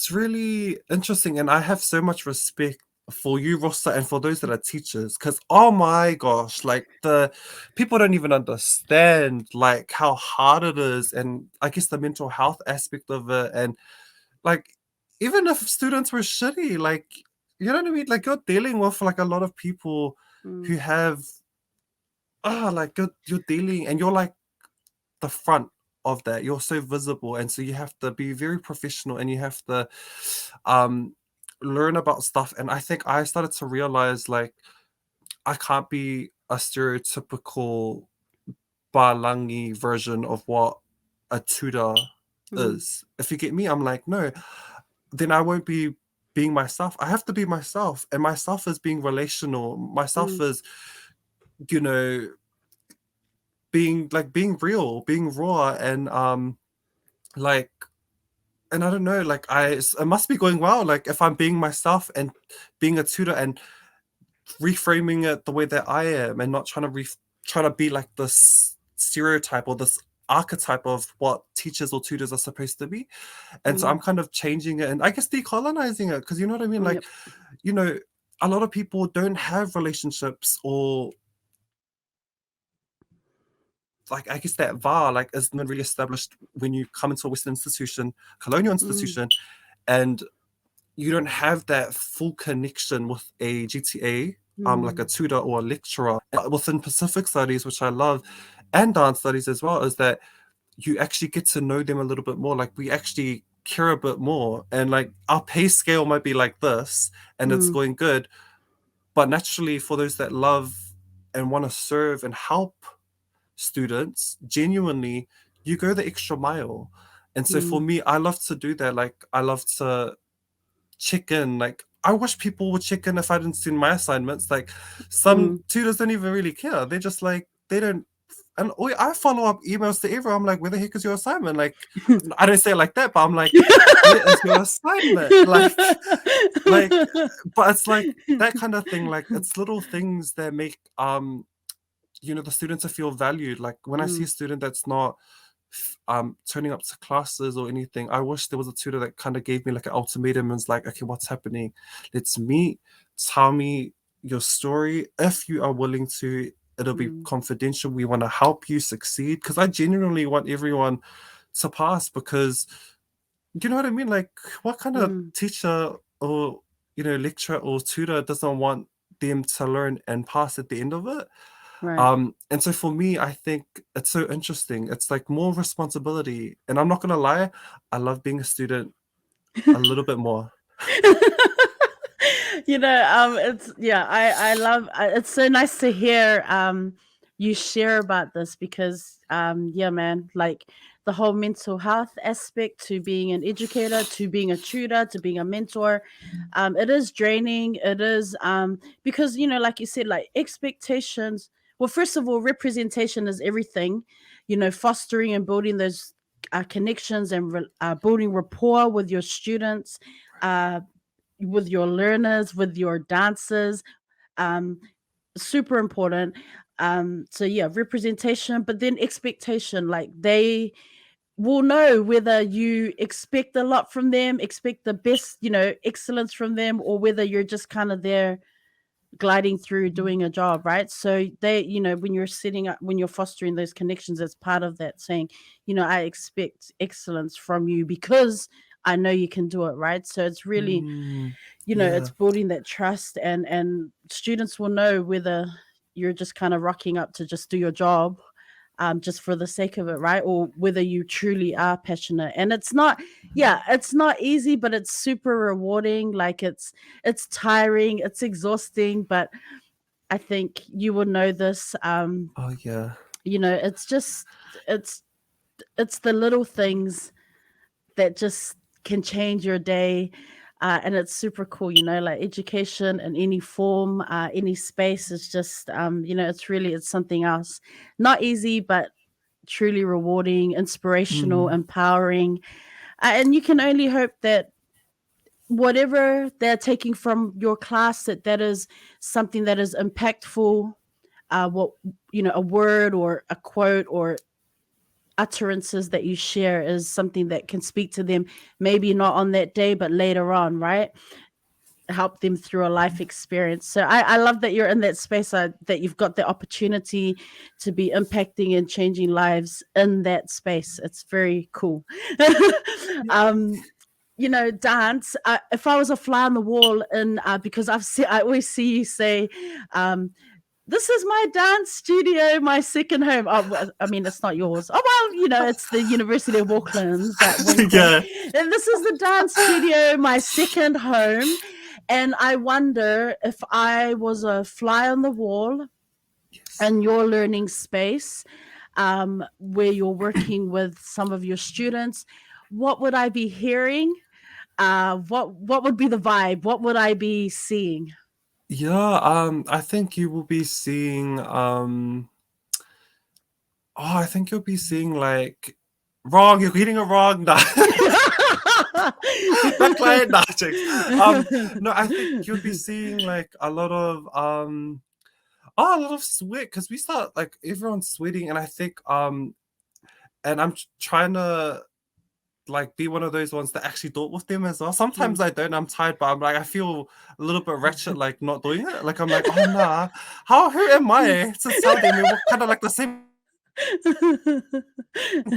really interesting, and I have so much respect for you, Rosa, and for those that are teachers, because oh my gosh, like, the people don't even understand like how hard it is, and I guess the mental health aspect of it. And like, even if students were shitty, like, you know what I mean, like, you're dealing with like a lot of people who have like, you're dealing, and you're like the front of that. You're so visible, and so you have to be very professional, and you have to learn about stuff. And I think I started to realize, like, I can't be a stereotypical Balangi version of what a tutor is. If you get me, I'm like, no, then I won't be being myself. I have to be myself, and myself is being relational. Myself is, you know, being real, being raw, and like, and I don't know, like it must be going well. Like if I'm being myself and being a tutor and reframing it the way that I am, and not trying to be like this stereotype or this archetype of what teachers or tutors are supposed to be. And so I'm kind of changing it, and I guess decolonizing it, because you know what I mean? Like, you know, a lot of people don't have relationships, or like, I guess that VAR like isn't really established when you come into a Western institution, colonial institution, and you don't have that full connection with a GTA, like a tutor or a lecturer. Within Pacific Studies, which I love, and dance studies as well, is that you actually get to know them a little bit more. Like we actually care a bit more, and like our pay scale might be like this, and it's going good, but naturally for those that love and want to serve and help students genuinely, you go the extra mile. And so for me, I love to do that. Like I love to check in. Like I wish people would check in if I didn't send my assignments. Like some tutors don't even really care. They're just like, they don't. And I follow up emails to everyone. I'm like, where the heck is your assignment? Like, I don't say it like that, but I'm like, where is your assignment? Like, but it's like that kind of thing. Like, it's little things that make you know, the students to feel valued. Like when I see a student that's not turning up to classes or anything, I wish there was a tutor that kind of gave me like an ultimatum and was like, okay, what's happening? Let's meet, tell me your story. If you are willing to, it'll be confidential. We want to help you succeed, because I genuinely want everyone to pass, because you know what I mean? Like what kind of teacher or, you know, lecturer or tutor doesn't want them to learn and pass at the end of it? Right. And so for me, I think it's so interesting. It's like more responsibility. And I'm not gonna lie, I love being a student a little bit more. You know, I love it's so nice to hear you share about this, because yeah, man, like the whole mental health aspect to being an educator, to being a tutor, to being a mentor, it is draining. It is because, you know, like you said, like expectations. Well, first of all, representation is everything. You know, fostering and building those connections and building rapport with your students, with your learners, with your dancers, um, super important. So yeah, representation, but then expectation. Like they will know whether you expect a lot from them, expect the best, you know, excellence from them, or whether you're just kind of there gliding through doing a job, right? So they, you know, when you're setting up, when you're fostering those connections, as part of that, saying, you know, I expect excellence from you because I know you can do it, right? So it's really, you know, Yeah. it's building that trust, and students will know whether you're just kind of rocking up to just do your job, just for the sake of it, right? Or whether you truly are passionate. And it's not, yeah, it's not easy, but it's super rewarding. Like it's tiring, it's exhausting, but I think you will know this. Oh yeah. You know, it's just it's it's the little things that just can change your day. And it's super cool, you know, like education in any form, any space is just, you know, it's something else. Not easy, but truly rewarding, inspirational, empowering. And you can only hope that whatever they're taking from your class, that is something that is impactful. What, you know, a word or a quote or utterances that you share is something that can speak to them, maybe not on that day, but later on, right? Help them through a life experience. So I love that you're in that space, that you've got the opportunity to be impacting and changing lives in that space. It's very cool. You know, dance. If I was a fly on the wall, and because I always see you say, this is my dance studio, my second home. Oh, well, I mean, it's not yours. Oh, well, you know, it's the University of Auckland's, but wink, Yeah. wink. And this is the dance studio, my second home. And I wonder if I was a fly on the wall in your learning space, where you're working with some of your students, what would I be hearing? What would be the vibe? What would I be seeing? Yeah, I think you will be seeing I think you'll be seeing like wrong, you're getting it wrong. Nah. Not quite, nah, jokes. No, I think you'll be seeing like a lot of a lot of sweat because we start like everyone's sweating, and I think and I'm trying to like be one of those ones that actually do it with them as well. Sometimes I don't, I'm tired, but I'm like I feel a little bit wretched like not doing it. Like I'm like, oh nah, who am I to tell them we're kind of like the same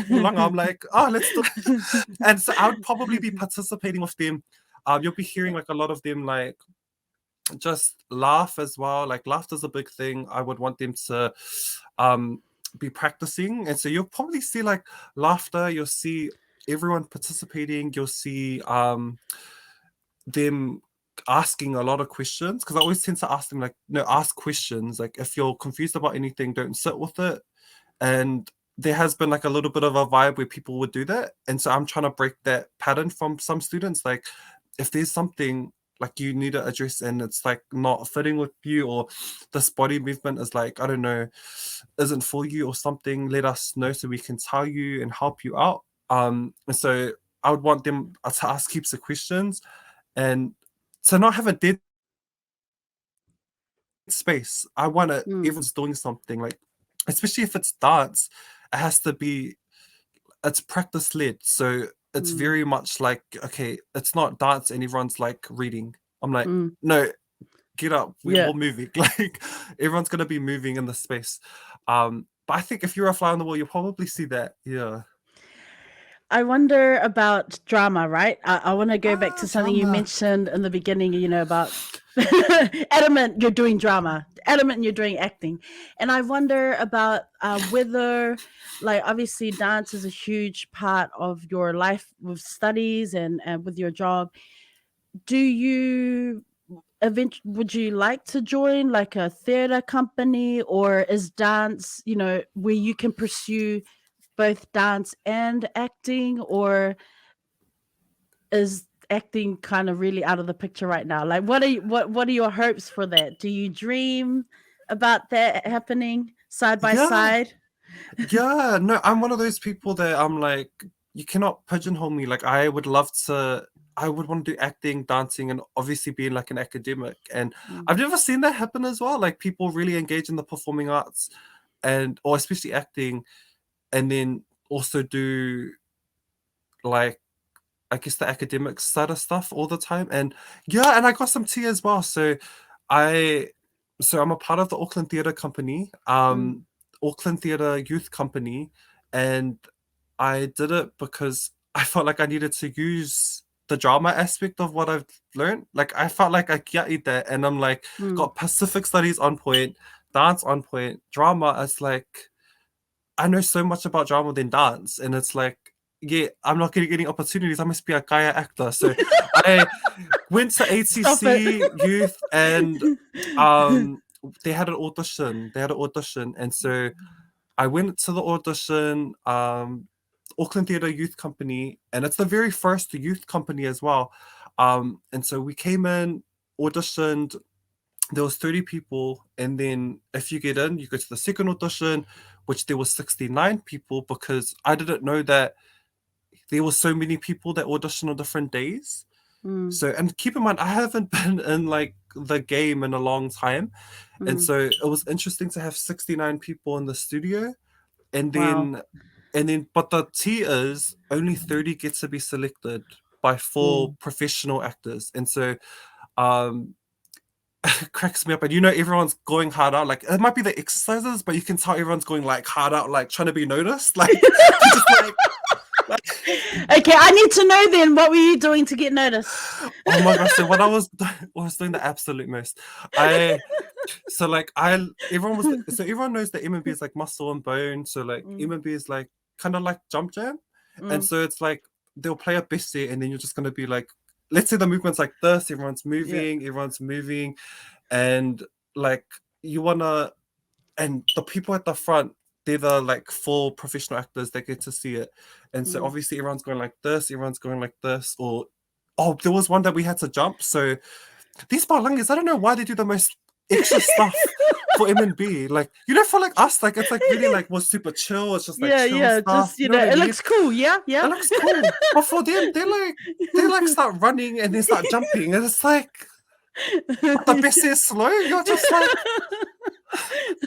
long. I'm like, oh, let's do it. And so I would probably be participating with them. You'll be hearing like a lot of them like just laugh as well. Like laughter's a big thing. I would want them to be practicing. And so you'll probably see like laughter, you'll see everyone participating, you'll see them asking a lot of questions, because I always tend to ask them like, no, ask questions. Like if you're confused about anything, don't sit with it. And there has been like a little bit of a vibe where people would do that. And so I'm trying to break that pattern from some students. Like if there's something like you need to address and it's like not fitting with you, or this body movement is like, I don't know, isn't for you or something, let us know so we can tell you and help you out. And so I would want them to ask heaps of questions and to not have a dead space. I want it, everyone's doing something, like especially if it's dance, it has to be, it's practice led. So it's very much like, okay, it's not dance and everyone's like reading. I'm like, no, get up, we're moving. Like everyone's gonna be moving in the space. But I think if you're a fly on the wall, you'll probably see that. Yeah. I wonder about drama, right? I want to go back to something you Drama. mentioned in the beginning, about adamant you're doing drama, adamant you're doing acting. And I wonder about whether, like, obviously dance is a huge part of your life with studies and with your job. Do you would you like to join like a theater company, or is dance, where you can pursue both dance and acting, or is acting kind of really out of the picture right now? Like what are your hopes for that? Do you dream about that happening side by side? Yeah, no, I'm one of those people that I'm like, you cannot pigeonhole me. Like I would want to do acting, dancing, and obviously being like an academic. And I've never seen that happen as well. Like people really engage in the performing arts or especially acting, and then also do like, I guess, the academic side of stuff all the time. And yeah, and I got some tea as well. So I'm a part of the Auckland Theatre Company, Auckland Theatre Youth Company, and I did it because I felt like I needed to use the drama aspect of what I've learned. Like I felt like I get that, and I'm like got Pacific Studies on point, dance on point, drama. It's like I know so much about drama than dance, and it's like, yeah, I'm not getting any opportunities. I must be a Gaia actor. So I went to ATC Youth, and they had an audition. And so I went to the audition. Auckland Theatre Youth Company, and it's the very first youth company as well. And so we came in, auditioned. There was 30 people, and then if you get in, you go to the second audition, which there was 69 people, because I didn't know that there were so many people that audition on different days. So, and keep in mind, I haven't been in like the game in a long time, and so it was interesting to have 69 people in the studio, and then but the tea is only 30 gets to be selected by 4 professional actors, and so it cracks me up. And everyone's going hard out. Like it might be the exercises, but you can tell everyone's going like hard out, like trying to be noticed. Like just like okay, I need to know then, what were you doing to get noticed? Oh my gosh! So what I was doing the absolute most. Everyone knows that M&B is like muscle and bone. So like M&B is like kind of like jump jam, and so it's like they'll play a best set, and then you're just gonna be like, let's say the movement's like this. Everyone's moving, and like you wanna, and the people at the front, they're the like full professional actors that get to see it. And so obviously everyone's going like this, everyone's going like this, or there was one that we had to jump. So these Balangis, I don't know why they do the most extra stuff for M&B. Like, for like us, like it's like really like was super chill. It's just like chill stuff. Just you know what I it mean? looks cool, yeah. It looks cool. But for them, they like start running and they start jumping. And it's like the best is slow. You're just like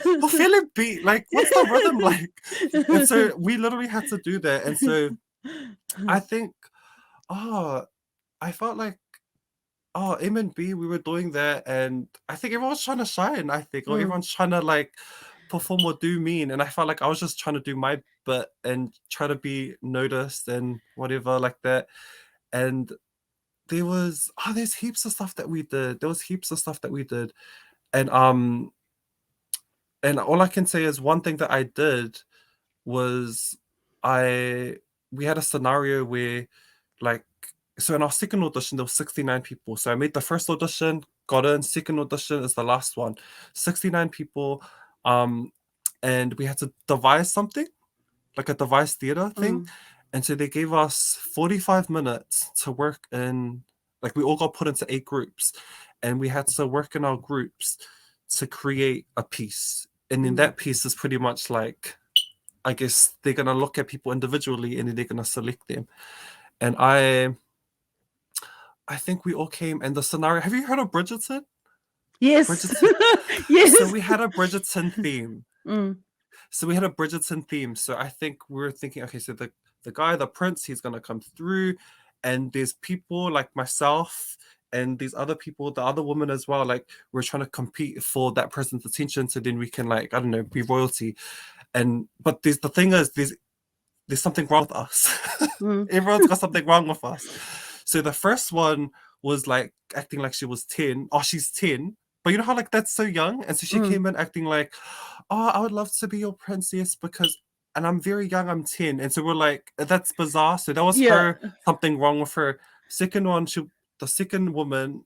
we're feeling beat. Like, what's the rhythm like? And so we literally had to do that. And so I think, I felt like, M&B, we were doing that. And I think everyone's trying to shine, or everyone's trying to like perform or do mean. And I felt like I was just trying to do my bit and try to be noticed and whatever like that. And there's heaps of stuff that we did. There was heaps of stuff that we did. And all I can say is one thing that I did was we had a scenario where like, so in our second audition there was 69 people. So I made the first audition, got in, second audition is the last one. 69 people, and we had to devise something, like a devised theater thing. And so they gave us 45 minutes to work in, like we all got put into 8 groups and we had to work in our groups to create a piece. And in that piece is pretty much like, I guess they're going to look at people individually and then they're going to select them. And I think we all came, and the scenario, have you heard of Bridgerton? Yes. Bridgerton. Yes. So we had a Bridgerton theme. So I think we were thinking, okay, so the guy, the prince, he's going to come through, and there's people like myself and these other people, the other women as well, like we're trying to compete for that person's attention so then we can, like, I don't know, be royalty. But the thing is, there's something wrong with us. Everyone's got something wrong with us. So the first one was like acting like she was 10. Oh, she's 10. But you know how like that's so young? And so she came in acting like, oh, I would love to be your princess and I'm very young, I'm 10. And so we're like, that's bizarre. So that was her, something wrong with her. Second one, the second woman,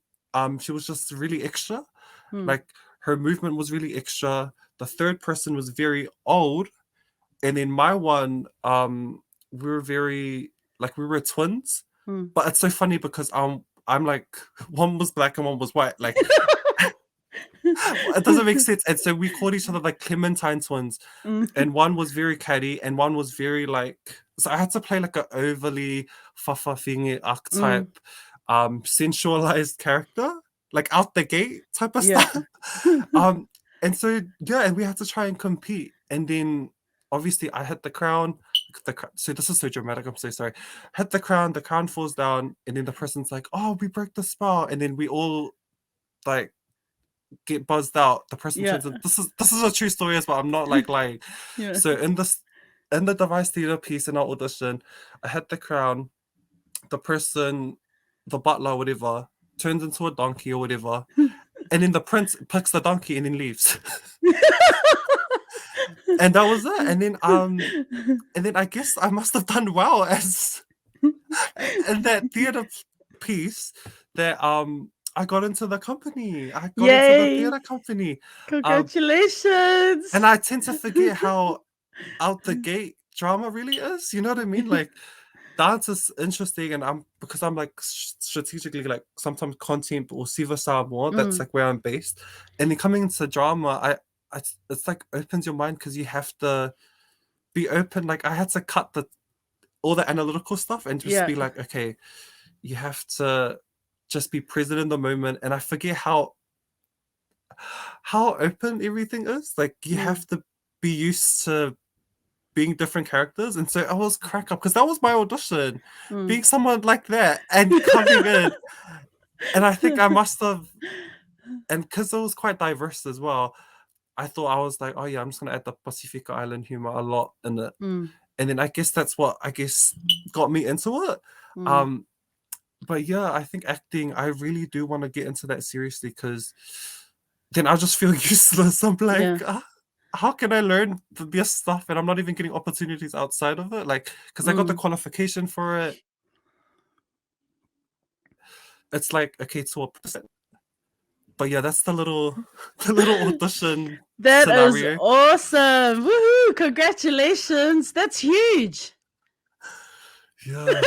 she was just really extra. Like her movement was really extra. The third person was very old. And then my one, we were very, like we were twins. But it's so funny because I'm like, one was black and one was white. Like, it doesn't make sense. And so we called each other like Clementine twins. And one was very catty and one was very like, so I had to play like an overly fafafingi archetype, sensualized character, like out the gate type of stuff. And so, and we had to try and compete. And then obviously I hit the crown. So this is so dramatic, I'm so sorry. Hit the crown falls down, and then the person's like, oh, we broke the spell. And then we all like get buzzed out. The person turns in, this is a true story as well. I'm not like lying. So in the device theater piece in our audition, I hit the crown, the person, the butler, whatever, turns into a donkey or whatever. And then the prince picks the donkey and then leaves. And that was it. And then I guess I must have done well as in that theater piece that I got into the company. I got into the theater company. Congratulations. And I tend to forget how out the gate drama really is. You know what I mean? Like dance is interesting, and because I'm like strategically like sometimes content or Siva Samoa, that's like where I'm based. And then coming into drama, it's like opens your mind because you have to be open. Like I had to cut all the analytical stuff and just be like, okay, you have to just be present in the moment. And I forget how open everything is. Like you have to be used to being different characters. And so I was crack up because that was my audition, being someone like that and coming in. And I think I must have, and because it was quite diverse as well, I thought I was like, oh yeah, I'm just gonna add the Pacific Island humor a lot in it. And then I guess that's what got me into it. But yeah, I think acting, I really do want to get into that seriously because then I'll just feel useless. I'm like, how can I learn this stuff and I'm not even getting opportunities outside of it? Like, because I got the qualification for it. It's like, okay, to a percent. But yeah, that's the little audition That is scenario. awesome. Woohoo! Congratulations. That's huge. Yeah.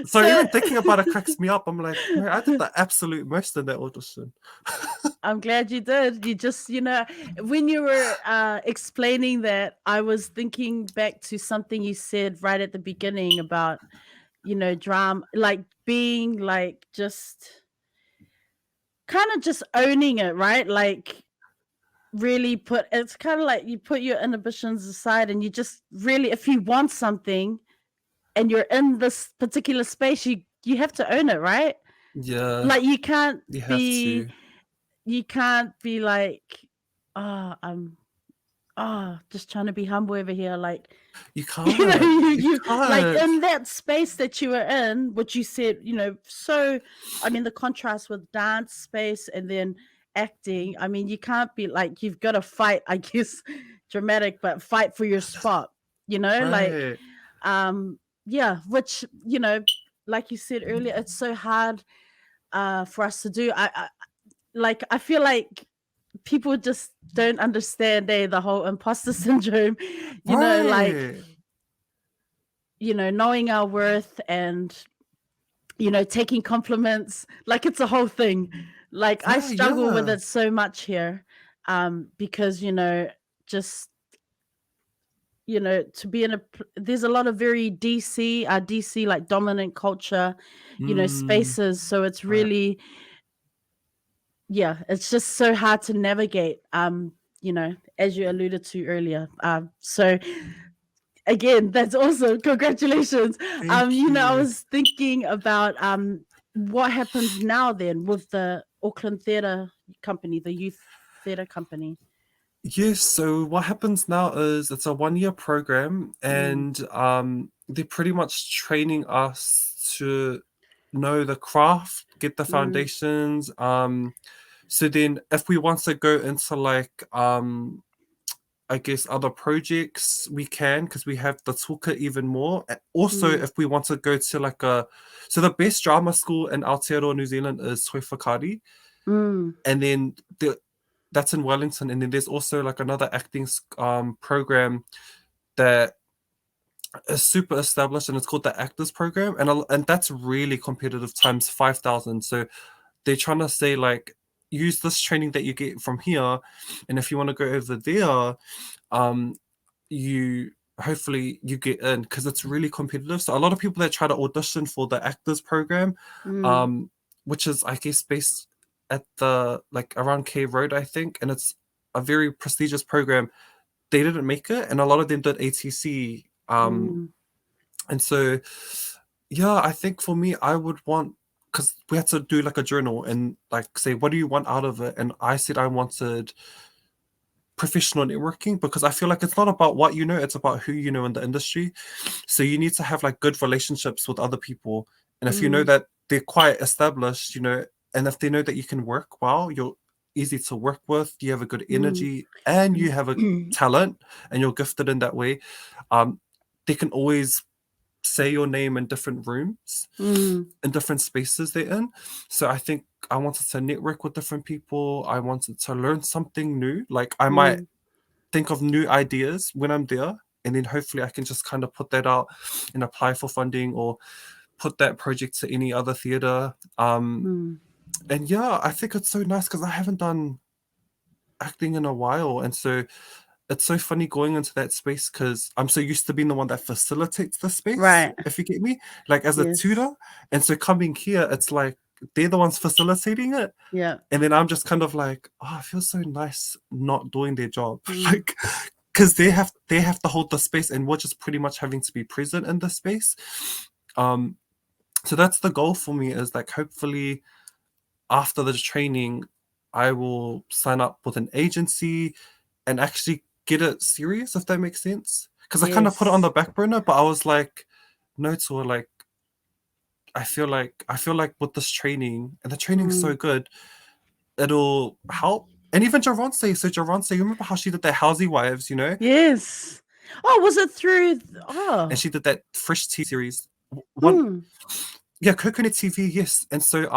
So So even thinking about it cracks me up. I'm like, no, I did the absolute most in that audition. I'm glad you did. You just, when you were explaining that, I was thinking back to something you said right at the beginning about, drama, like being like just kind of just owning it, right? Like really it's kind of like you put your inhibitions aside and you just really, if you want something and you're in this particular space, you have to own it, right? Yeah, Like you can't you have be to. you can't be like, I'm just trying to be humble over here, like, You you know, can't. You you like can't. in that space that you were in, which you said, so I mean the contrast with dance space and then acting, I mean you can't be like, you've got to fight, I guess, dramatic, but fight for your spot, like, Right. yeah, which, like you said earlier, it's so hard for us to do. I feel like people just don't understand the whole imposter syndrome, like, Right. knowing our worth and, taking compliments, like it's a whole thing. Like I Right, struggle with yeah. it so much here, because, just, to be in there's a lot of very DC like dominant culture, Mm, spaces. So it's right. really, yeah, it's just so hard to navigate, as you alluded to earlier. So again, that's awesome. Congratulations. Thank I you. was thinking about what happens now then with the Auckland Theatre Company, the youth theatre company. Yes, so what happens now is it's a 1 year program, Mm, and they're pretty much training us to know the craft, get the mm, foundations. So then if we want to go into like I guess other projects, we can, because we have the toolkit even more. Also, mm, if we want to go to like so the best drama school in Aotearoa, New Zealand is Toi Whakaari, mm, and then that's in Wellington, and then there's also like another acting program that is super established, and it's called the Actors Program, and that's really competitive times 5,000. So they're trying to say like use this training that you get from here, and if you want to go over there, um, you hopefully you get in because it's really competitive. So a lot of people that try to audition for the Actors Program, mm, um, which is I guess based at the like around K Road, I think, and it's a very prestigious program. They didn't make it, and a lot of them did ATC. mm, And so, yeah, I think for me, I would want, because we had to do like a journal and like say, what do you want out of it? And I said I wanted professional networking because I feel like it's not about what you know, it's about who you know in the industry. So you need to have like good relationships with other people. And if you know mm, that they're quite established, and if they know that you can work well, you're easy to work with, you have a good mm, energy and you have a talent and you're gifted in that way, um, they can always say your name in different rooms, mm, in different spaces they're in. So I think I wanted to network with different people. I wanted to learn something new. Like I might mm, think of new ideas when I'm there. And then hopefully I can just kind of put that out and apply for funding or put that project to any other theatre. mm. And yeah, I think it's so nice because I haven't done acting in a while. And so it's so funny going into that space because I'm so used to being the one that facilitates the space, Right. if you get me, like as a Yes. tutor. And so coming here, it's like they're the ones facilitating it. Yeah. And then I'm just kind of like, oh, it feels so nice not doing their job. Mm, Like, because they have to hold the space and we're just pretty much having to be present in the space. Um, so that's the goal for me is like hopefully after the training, I will sign up with an agency and actually get it serious, if that makes sense. Because I kind of put it on yes. the back burner, but I was like, no, to like I feel like with this training, and the training's so Mm, good, it'll help. And even Geronte, you remember how she did that Housey Wives, yes. Oh, was it through? and Oh. she did that Fresh TV series. One, Mm, yeah, Coconut TV, yes. And so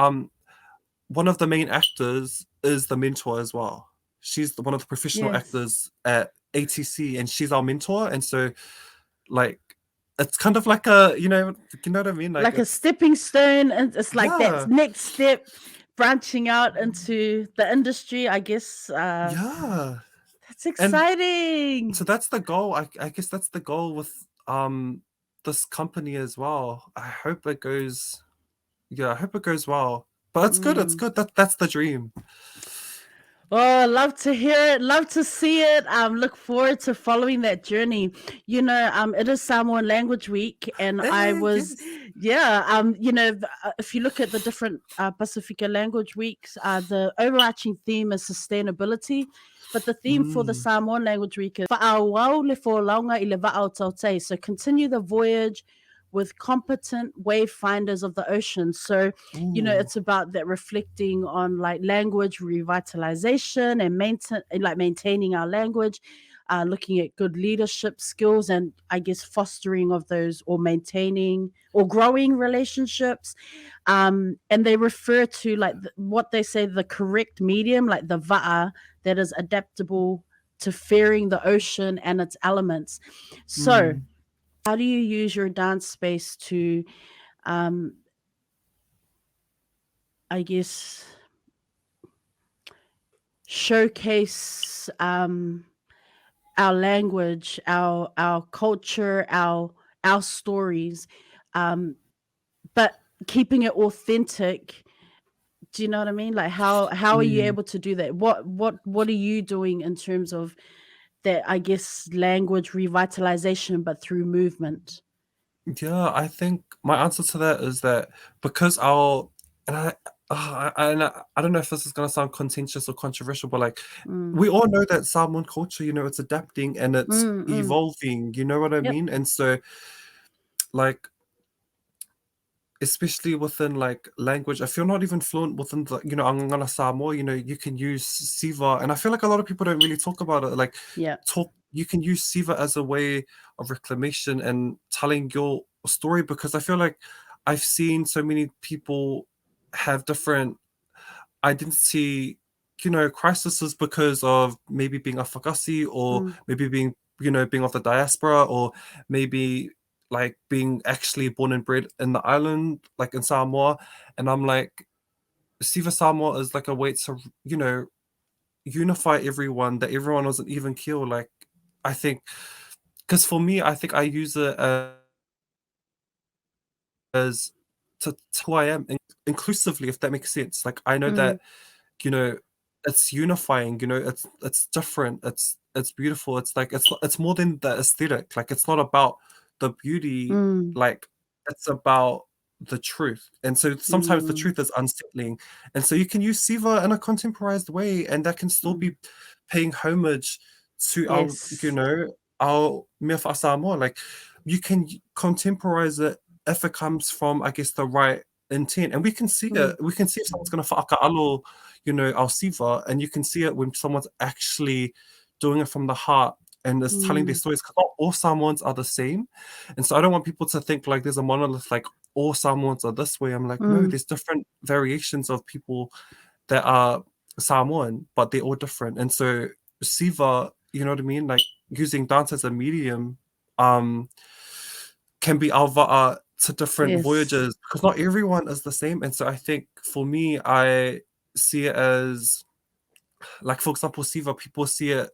one of the main actors is the mentor as well. She's one of the professional Yes. actors at ATC, and she's our mentor. And so, like, it's kind of like a, you know what I mean? Like a stepping stone, and it's like Yeah. that next step, branching out into the industry, I guess. Yeah. That's exciting. So that's the goal. I guess that's the goal with this company as well. I hope it goes well. But it's good. It's good. That's the dream. Oh, love to hear it. Love to see it. Look forward to following that journey. You know, it is Samoan Language Week, and I was, you know, if you look at the different Pacifica Language Weeks, the overarching theme is sustainability. But the theme for the Samoan Language Week is Fa'awau le fōlaunga I le va'au tautei. So continue the voyage with competent wayfinders of the ocean. So, you know, it's about that reflecting on like language revitalization and maintaining our language, looking at good leadership skills, and I guess fostering of those, or maintaining or growing relationships. And they refer to like what they say the correct medium, like the va'a, that is adaptable to faring the ocean and its elements. So how do you use your dance space to, I guess, showcase our language, our culture, our stories, but keeping it authentic? Do you know what I mean? Like how are you able to do that? What are you doing in terms of that, I guess, language revitalization, but through movement? Yeah, I think my answer to that is that because and I don't know if this is gonna sound contentious or controversial, but like we all know that Samoan culture, it's adapting and it's evolving. You know what I Yep. mean? And so, like, especially within like language, if you're not even fluent within the Gagana Samoa, you can use Siva, and I feel like a lot of people don't really talk about it. Like, Yeah. you can use Siva as a way of reclamation and telling your story, because I feel like I've seen so many people have different identity, crises because of maybe being a Fakasi, or maybe being of the diaspora, or maybe like being actually born and bred in the island, like in Samoa. And I'm like, Siva Samoa is like a way to, unify everyone, that everyone was an even keel. Like, I think, because for me, I think I use it as to who I am, inclusively, if that makes sense. Like, I know that, you know, it's unifying, it's different, it's beautiful. It's like it's more than the aesthetic. Like, it's not about the beauty, like it's about the truth. And so sometimes the truth is unsettling. And so you can use Siva in a contemporized way, and that can still be paying homage to Yes. our mea Samoa. Like, you can contemporize it if it comes from, I guess, the right intent. And we can see it. We can see if someone's gonna whaakaalo, our Siva, and you can see it when someone's actually doing it from the heart and is telling their stories, because not all Samoans are the same. And so I don't want people to think like there's a monolith, like all Samoans are this way. I'm like, no, there's different variations of people that are Samoan, but they're all different. And so Siva, you know what I mean? Like, using dance as a medium can be our to different Yes. voyages, because not everyone is the same. And so I think for me, I see it as, like, for example, Siva, people see it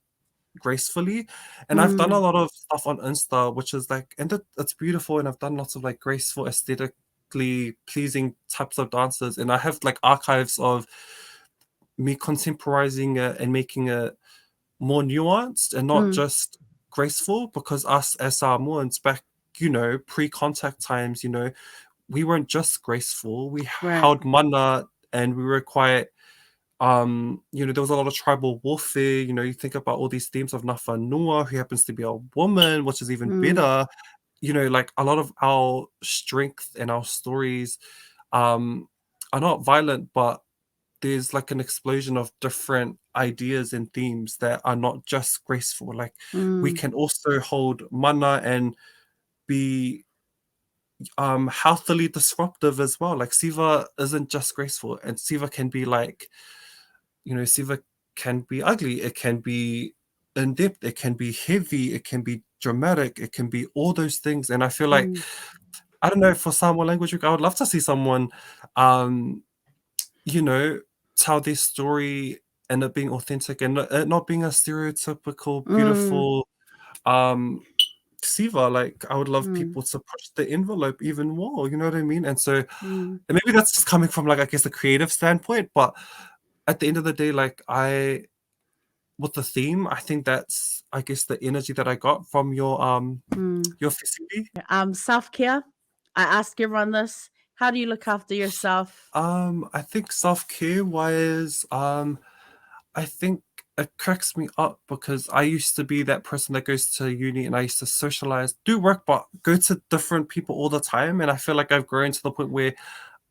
gracefully, and I've done a lot of stuff on Insta, which is like, and it's beautiful, and I've done lots of like graceful, aesthetically pleasing types of dances, and I have like archives of me contemporizing it and making it more nuanced and not just graceful, because us as Samoans back, pre-contact times, we weren't just graceful, we Right. held mana, and we were quite there was a lot of tribal warfare. You think about all these themes of Nafanua, who happens to be a woman, which is even better. Like, a lot of our strength and our stories are not violent, but there's like an explosion of different ideas and themes that are not just graceful. Like, we can also hold mana and be, healthily disruptive as well. Like Siva isn't just graceful, and Siva can be like, Siva can be ugly, it can be in depth, it can be heavy, it can be dramatic, it can be all those things. And I feel like, I don't know, for Samoan Language Week, I would love to see someone, you know, tell their story and it being authentic and it not being a stereotypical, beautiful Siva. Like, I would love people to push the envelope even more, you know what I mean? And so, and maybe that's just coming from, like, I guess, a creative standpoint, but at the end of the day, like, with the theme, I think that's, I guess, the energy that I got from your festival. Self-care. I ask everyone this. How do you look after yourself? I think self-care wise, I think it cracks me up because I used to be that person that goes to uni and I used to socialize, do work, but go to different people all the time. And I feel like I've grown to the point where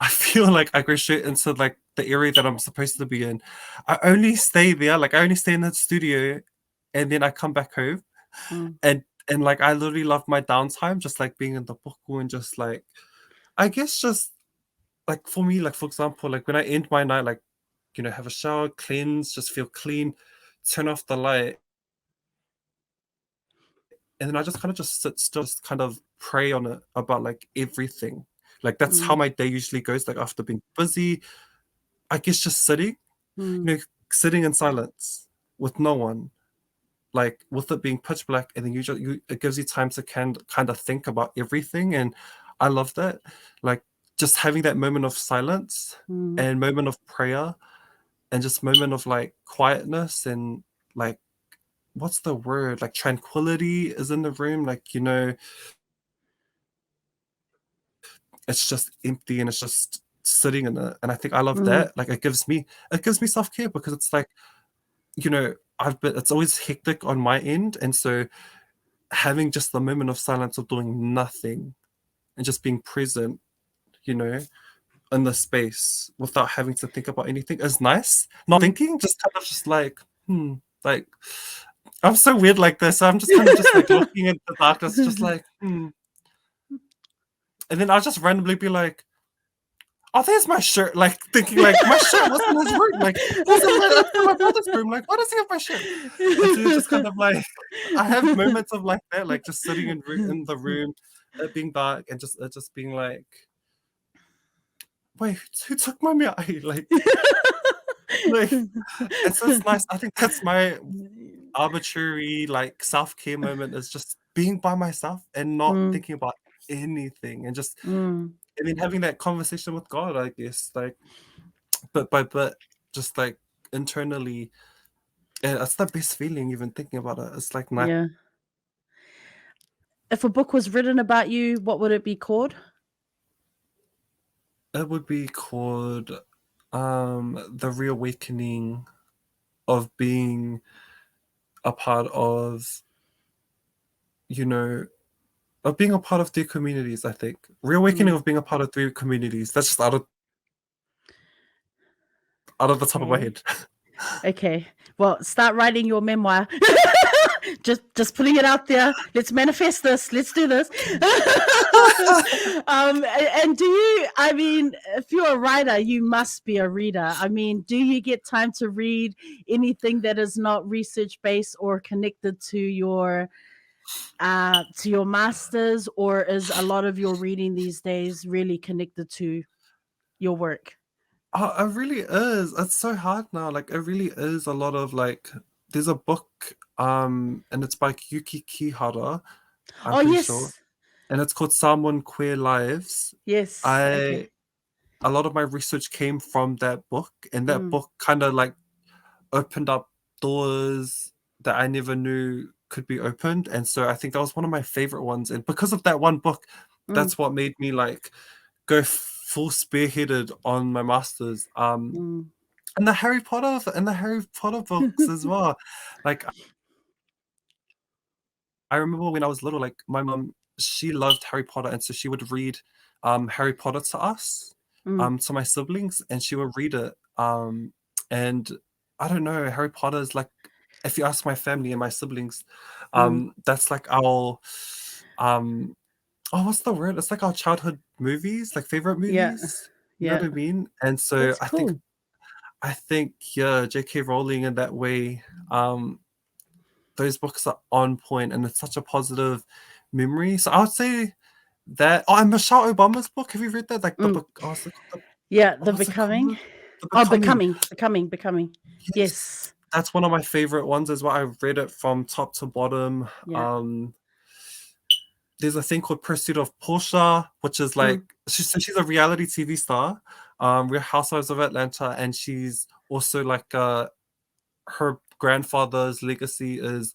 I feel like I go straight into like the area that I'm supposed to be in. I only stay there, like I only stay in the studio and then I come back home. And like I literally love my downtime, just like being in the boku and just like, I guess just like for me, like for example, like when I end my night, like, have a shower, cleanse, just feel clean, turn off the light, and then I just kind of just sit still, just kind of pray on it about like everything. Like that's how my day usually goes. Like after being busy, I guess just sitting, sitting in silence with no one, like with it being pitch black, and then it gives you time to kind of think about everything, and I love that. Like just having that moment of silence and moment of prayer and just moment of like quietness and like what's the word, like tranquility is in the room, like it's just empty and it's just sitting in it, and I think I love that. Like it gives me self-care because it's like it's always hectic on my end, and so having just the moment of silence of doing nothing and just being present in the space without having to think about anything is nice. Not thinking, just kind of just like, like I'm so weird like this. I'm just kind of just like looking into the darkness, just like, And then I'll just randomly be like, oh, there's my shirt. Like thinking like my shirt was in his room. Like it was in my brother's room. Like, why does he have my shirt? And so it's just kind of like I have moments of like that, like just sitting in the room, it being dark and it just being like, wait, who took my meal? Like, and so it's nice. I think that's my arbitrary like self-care moment, is just being by myself and not thinking about anything and just and then having that conversation with God, I guess, like bit by bit, just like internally. And that's the best feeling, even thinking about it. It's like nice. Yeah. If a book was written about you, what would it be called? It would be called The Reawakening of Being a Part of, of being a part of their communities, I think. Reawakening of being a part of their communities. That's just out of the top of my head. Okay. Well, start writing your memoir. just putting it out there. Let's manifest this. Let's do this. And do you, I mean, if you're a writer, you must be a reader. I mean, do you get time to read anything that is not research based or connected to your masters, or is a lot of your reading these days really connected to your work? Oh, it really is. It's so hard now. Like it really is a lot of like there's a book and it's by Yuki Kihara, I'm Oh, pretty yes. sure. And it's called Samoan Queer Lives. Yes. Okay. A lot of my research came from that book, and that book kind of like opened up doors that I never knew could be opened. And so I think that was one of my favorite ones. And because of that one book, that's what made me like go full spearheaded on my masters. And the Harry Potter books as well. Like I remember when I was little, like my mom, she loved Harry Potter, and so she would read Harry Potter to us, to my siblings, and she would read it. And I don't know, Harry Potter is like, if you ask my family and my siblings, that's like our what's the word? It's like our childhood movies, like favorite Yeah. movies. You know Yeah. what I mean? And so That's cool. I think yeah, J.K. Rowling in that way, those books are on point, and it's such a positive memory. So I would say that. Oh, and Michelle Obama's book. Have you read that? Like the Mm. book. Oh, what's it called? Yeah, Oh, The what's it Becoming. called? The Oh, Becoming. Becoming. Yes, Yes. that's one of my favorite ones as well. I read it from top to bottom. Yeah. There's a thing called Pursuit of Portia, which is like Mm. she's a reality TV star, Real Housewives of Atlanta, and she's also like her grandfather's legacy is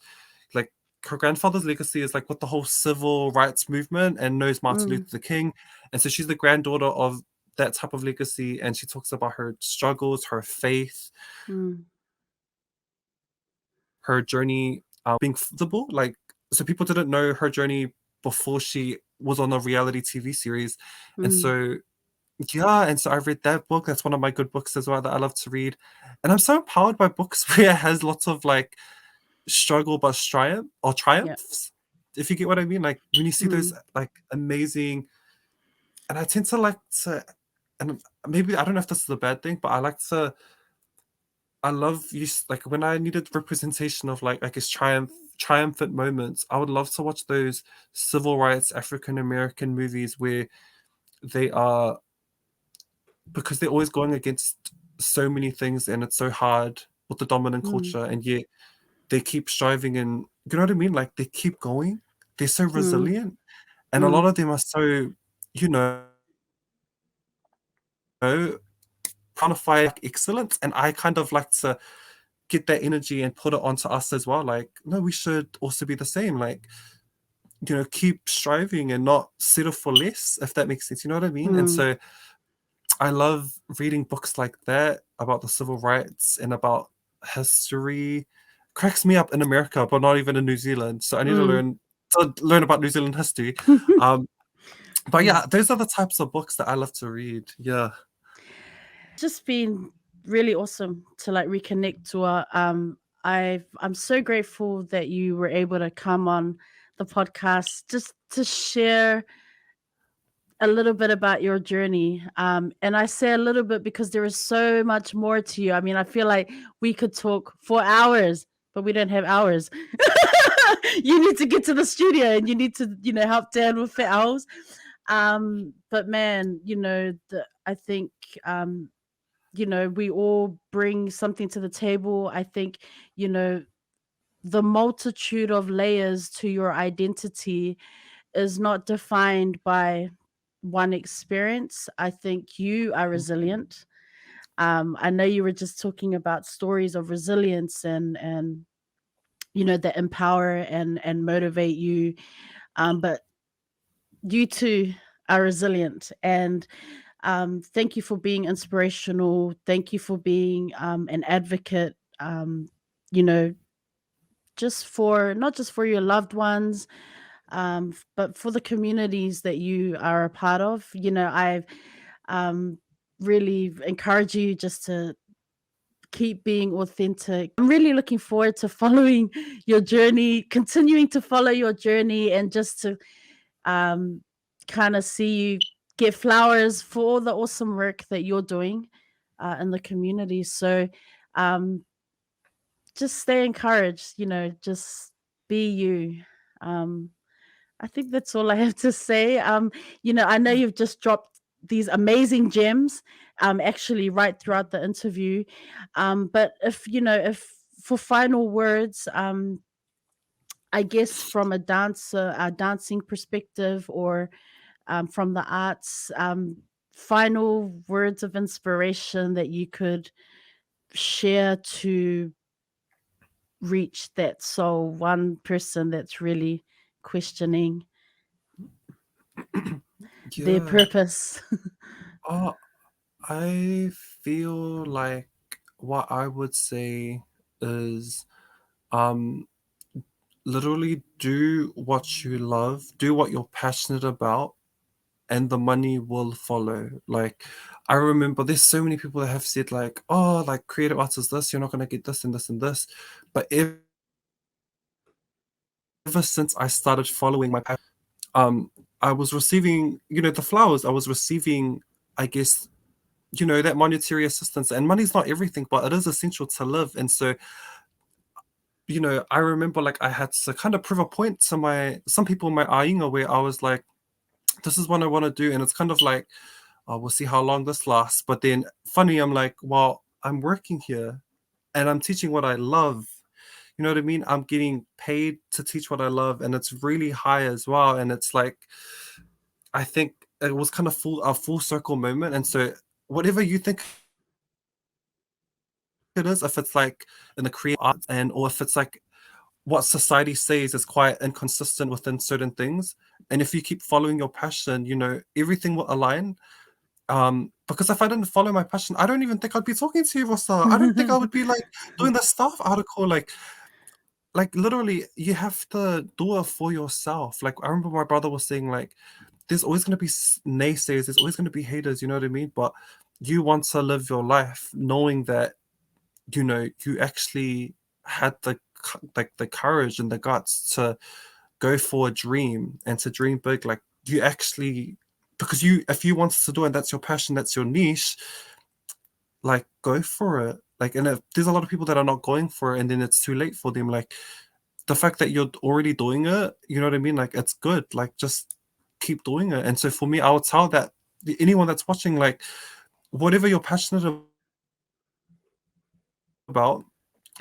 like her grandfather's legacy is like with the whole civil rights movement and knows Martin Mm. Luther King, and so she's the granddaughter of that type of legacy, and she talks about her struggles, her faith, Mm. her journey being visible. Like, so people didn't know her journey before she was on a reality TV series. And Mm. so, yeah, and so I read that book. That's one of my good books as well that I love to read. And I'm so empowered by books where it has lots of like struggle but Yeah. triumphs. If you get what I mean. Like when you see those Mm. like amazing, and I tend to like to, and maybe I don't know if this is a bad thing, but I love like when I needed representation of like I guess triumphant moments. I would love to watch those civil rights African American movies where they are, because they're always going against so many things and it's so hard with the dominant Mm. culture, and yet they keep striving, and you know what I mean? Like they keep going. They're so Mm. resilient. And a lot Mm. of them are so, you know, quantify like excellence. And I kind of like to get that energy and put it onto us as well. Like, no, we should also be the same. Like, you know, keep striving and not settle for less, if that makes sense. You know what I mean? And Mm. so I love reading books like that about the civil rights and about history. Cracks me up in America, but not even in New Zealand. So I need Mm. to learn about New Zealand history. Um, but Mm. yeah, those are the types of books that I love to read. Yeah. Just been really awesome to like reconnect to I'm so grateful that you were able to come on the podcast just to share a little bit about your journey. And I say a little bit because there is so much more to you. I mean, I feel like we could talk for hours, but we don't have hours. You need to get to the studio and you need to, help Dan with the owls. But man, I think we all bring something to the table. I think, you know, the multitude of layers to your identity is not defined by one experience. I think you are resilient. I know you were just talking about stories of resilience and that empower and motivate you. But you too are resilient, and thank you for being inspirational. Thank you for being an advocate. You know, just for not just for your loved ones, but for the communities that you are a part of. I've um, really encourage you just to keep being authentic. I'm really looking forward to following your journey, continuing to follow your journey, and just to um, kind of see you get flowers for all the awesome work that you're doing in the community. So um, just stay encouraged, just be you. Um, I think that's all I have to say. I know you've just dropped these amazing gems, actually right throughout the interview. But if for final words, I guess from a dancing perspective, or from the arts, final words of inspiration that you could share to reach that soul, one person that's really questioning their Yeah. purpose. Oh, I feel like what I would say is um literally do what you love, do what you're passionate about, and the money will follow. Like I remember there's so many people that have said like, oh, like creative arts is this, you're not gonna get this and this and this. But ever since I started following my passion, um, I was receiving, the flowers. I was receiving, I guess, that monetary assistance. And money's not everything, but it is essential to live. And so, I remember like I had to kind of prove a point to some people in my ainga where I was like, this is what I want to do. And it's kind of like, oh, we'll see how long this lasts. But then funny, I'm like, well, I'm working here and I'm teaching what I love. You know what I mean? I'm getting paid to teach what I love, and it's really high as well. And it's like, I think it was kind of a full circle moment. And so whatever you think it is, if it's like in the creative arts or if it's like what society says is quite inconsistent within certain things. And if you keep following your passion, everything will align. Because if I didn't follow my passion, I don't even think I'd be talking to you, Rosa. I don't think I would be like doing the staff article. Like literally, you have to do it for yourself. Like I remember my brother was saying, like, there's always going to be naysayers. There's always going to be haters. You know what I mean? But you want to live your life knowing that you actually had the courage and the guts to go for a dream and to dream big. Like you actually, because if you wanted to do it and that's your passion, that's your niche, like go for it. Like, and if there's a lot of people that are not going for it and then it's too late for them, like the fact that you're already doing it, you know what I mean? Like it's good. Like just keep doing it. And so for me, I would tell that anyone that's watching, like whatever you're passionate about,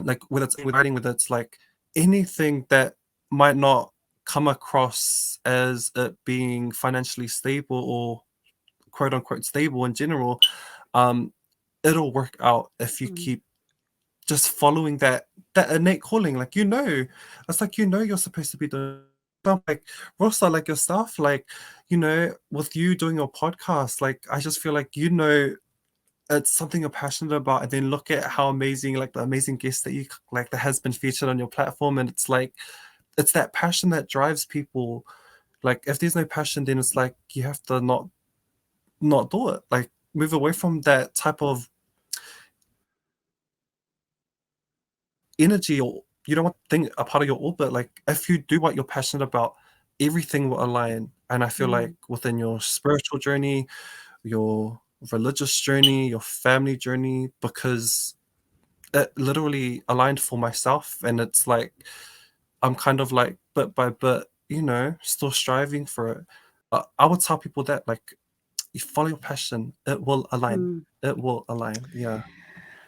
like whether it's writing, whether it's like anything that might not come across as it being financially stable or quote unquote stable in general, it'll work out if you keep just following that innate calling. Like it's like you're supposed to be doing like Rosa, like your stuff, like with you doing your podcast, like I just feel like it's something you're passionate about, and then look at how amazing, like the amazing guests that you like that has been featured on your platform, and it's like it's that passion that drives people. Like if there's no passion, then it's like you have to not do it. Like move away from that type of energy, or you don't want thing a part of your orbit. Like if you do what you're passionate about, everything will align. And I feel like within your spiritual journey, your religious journey, your family journey, because it literally aligned for myself. And it's like I'm kind of like bit by bit, still striving for it. But I would tell people that like you follow your passion, it will align. It will align. Yeah.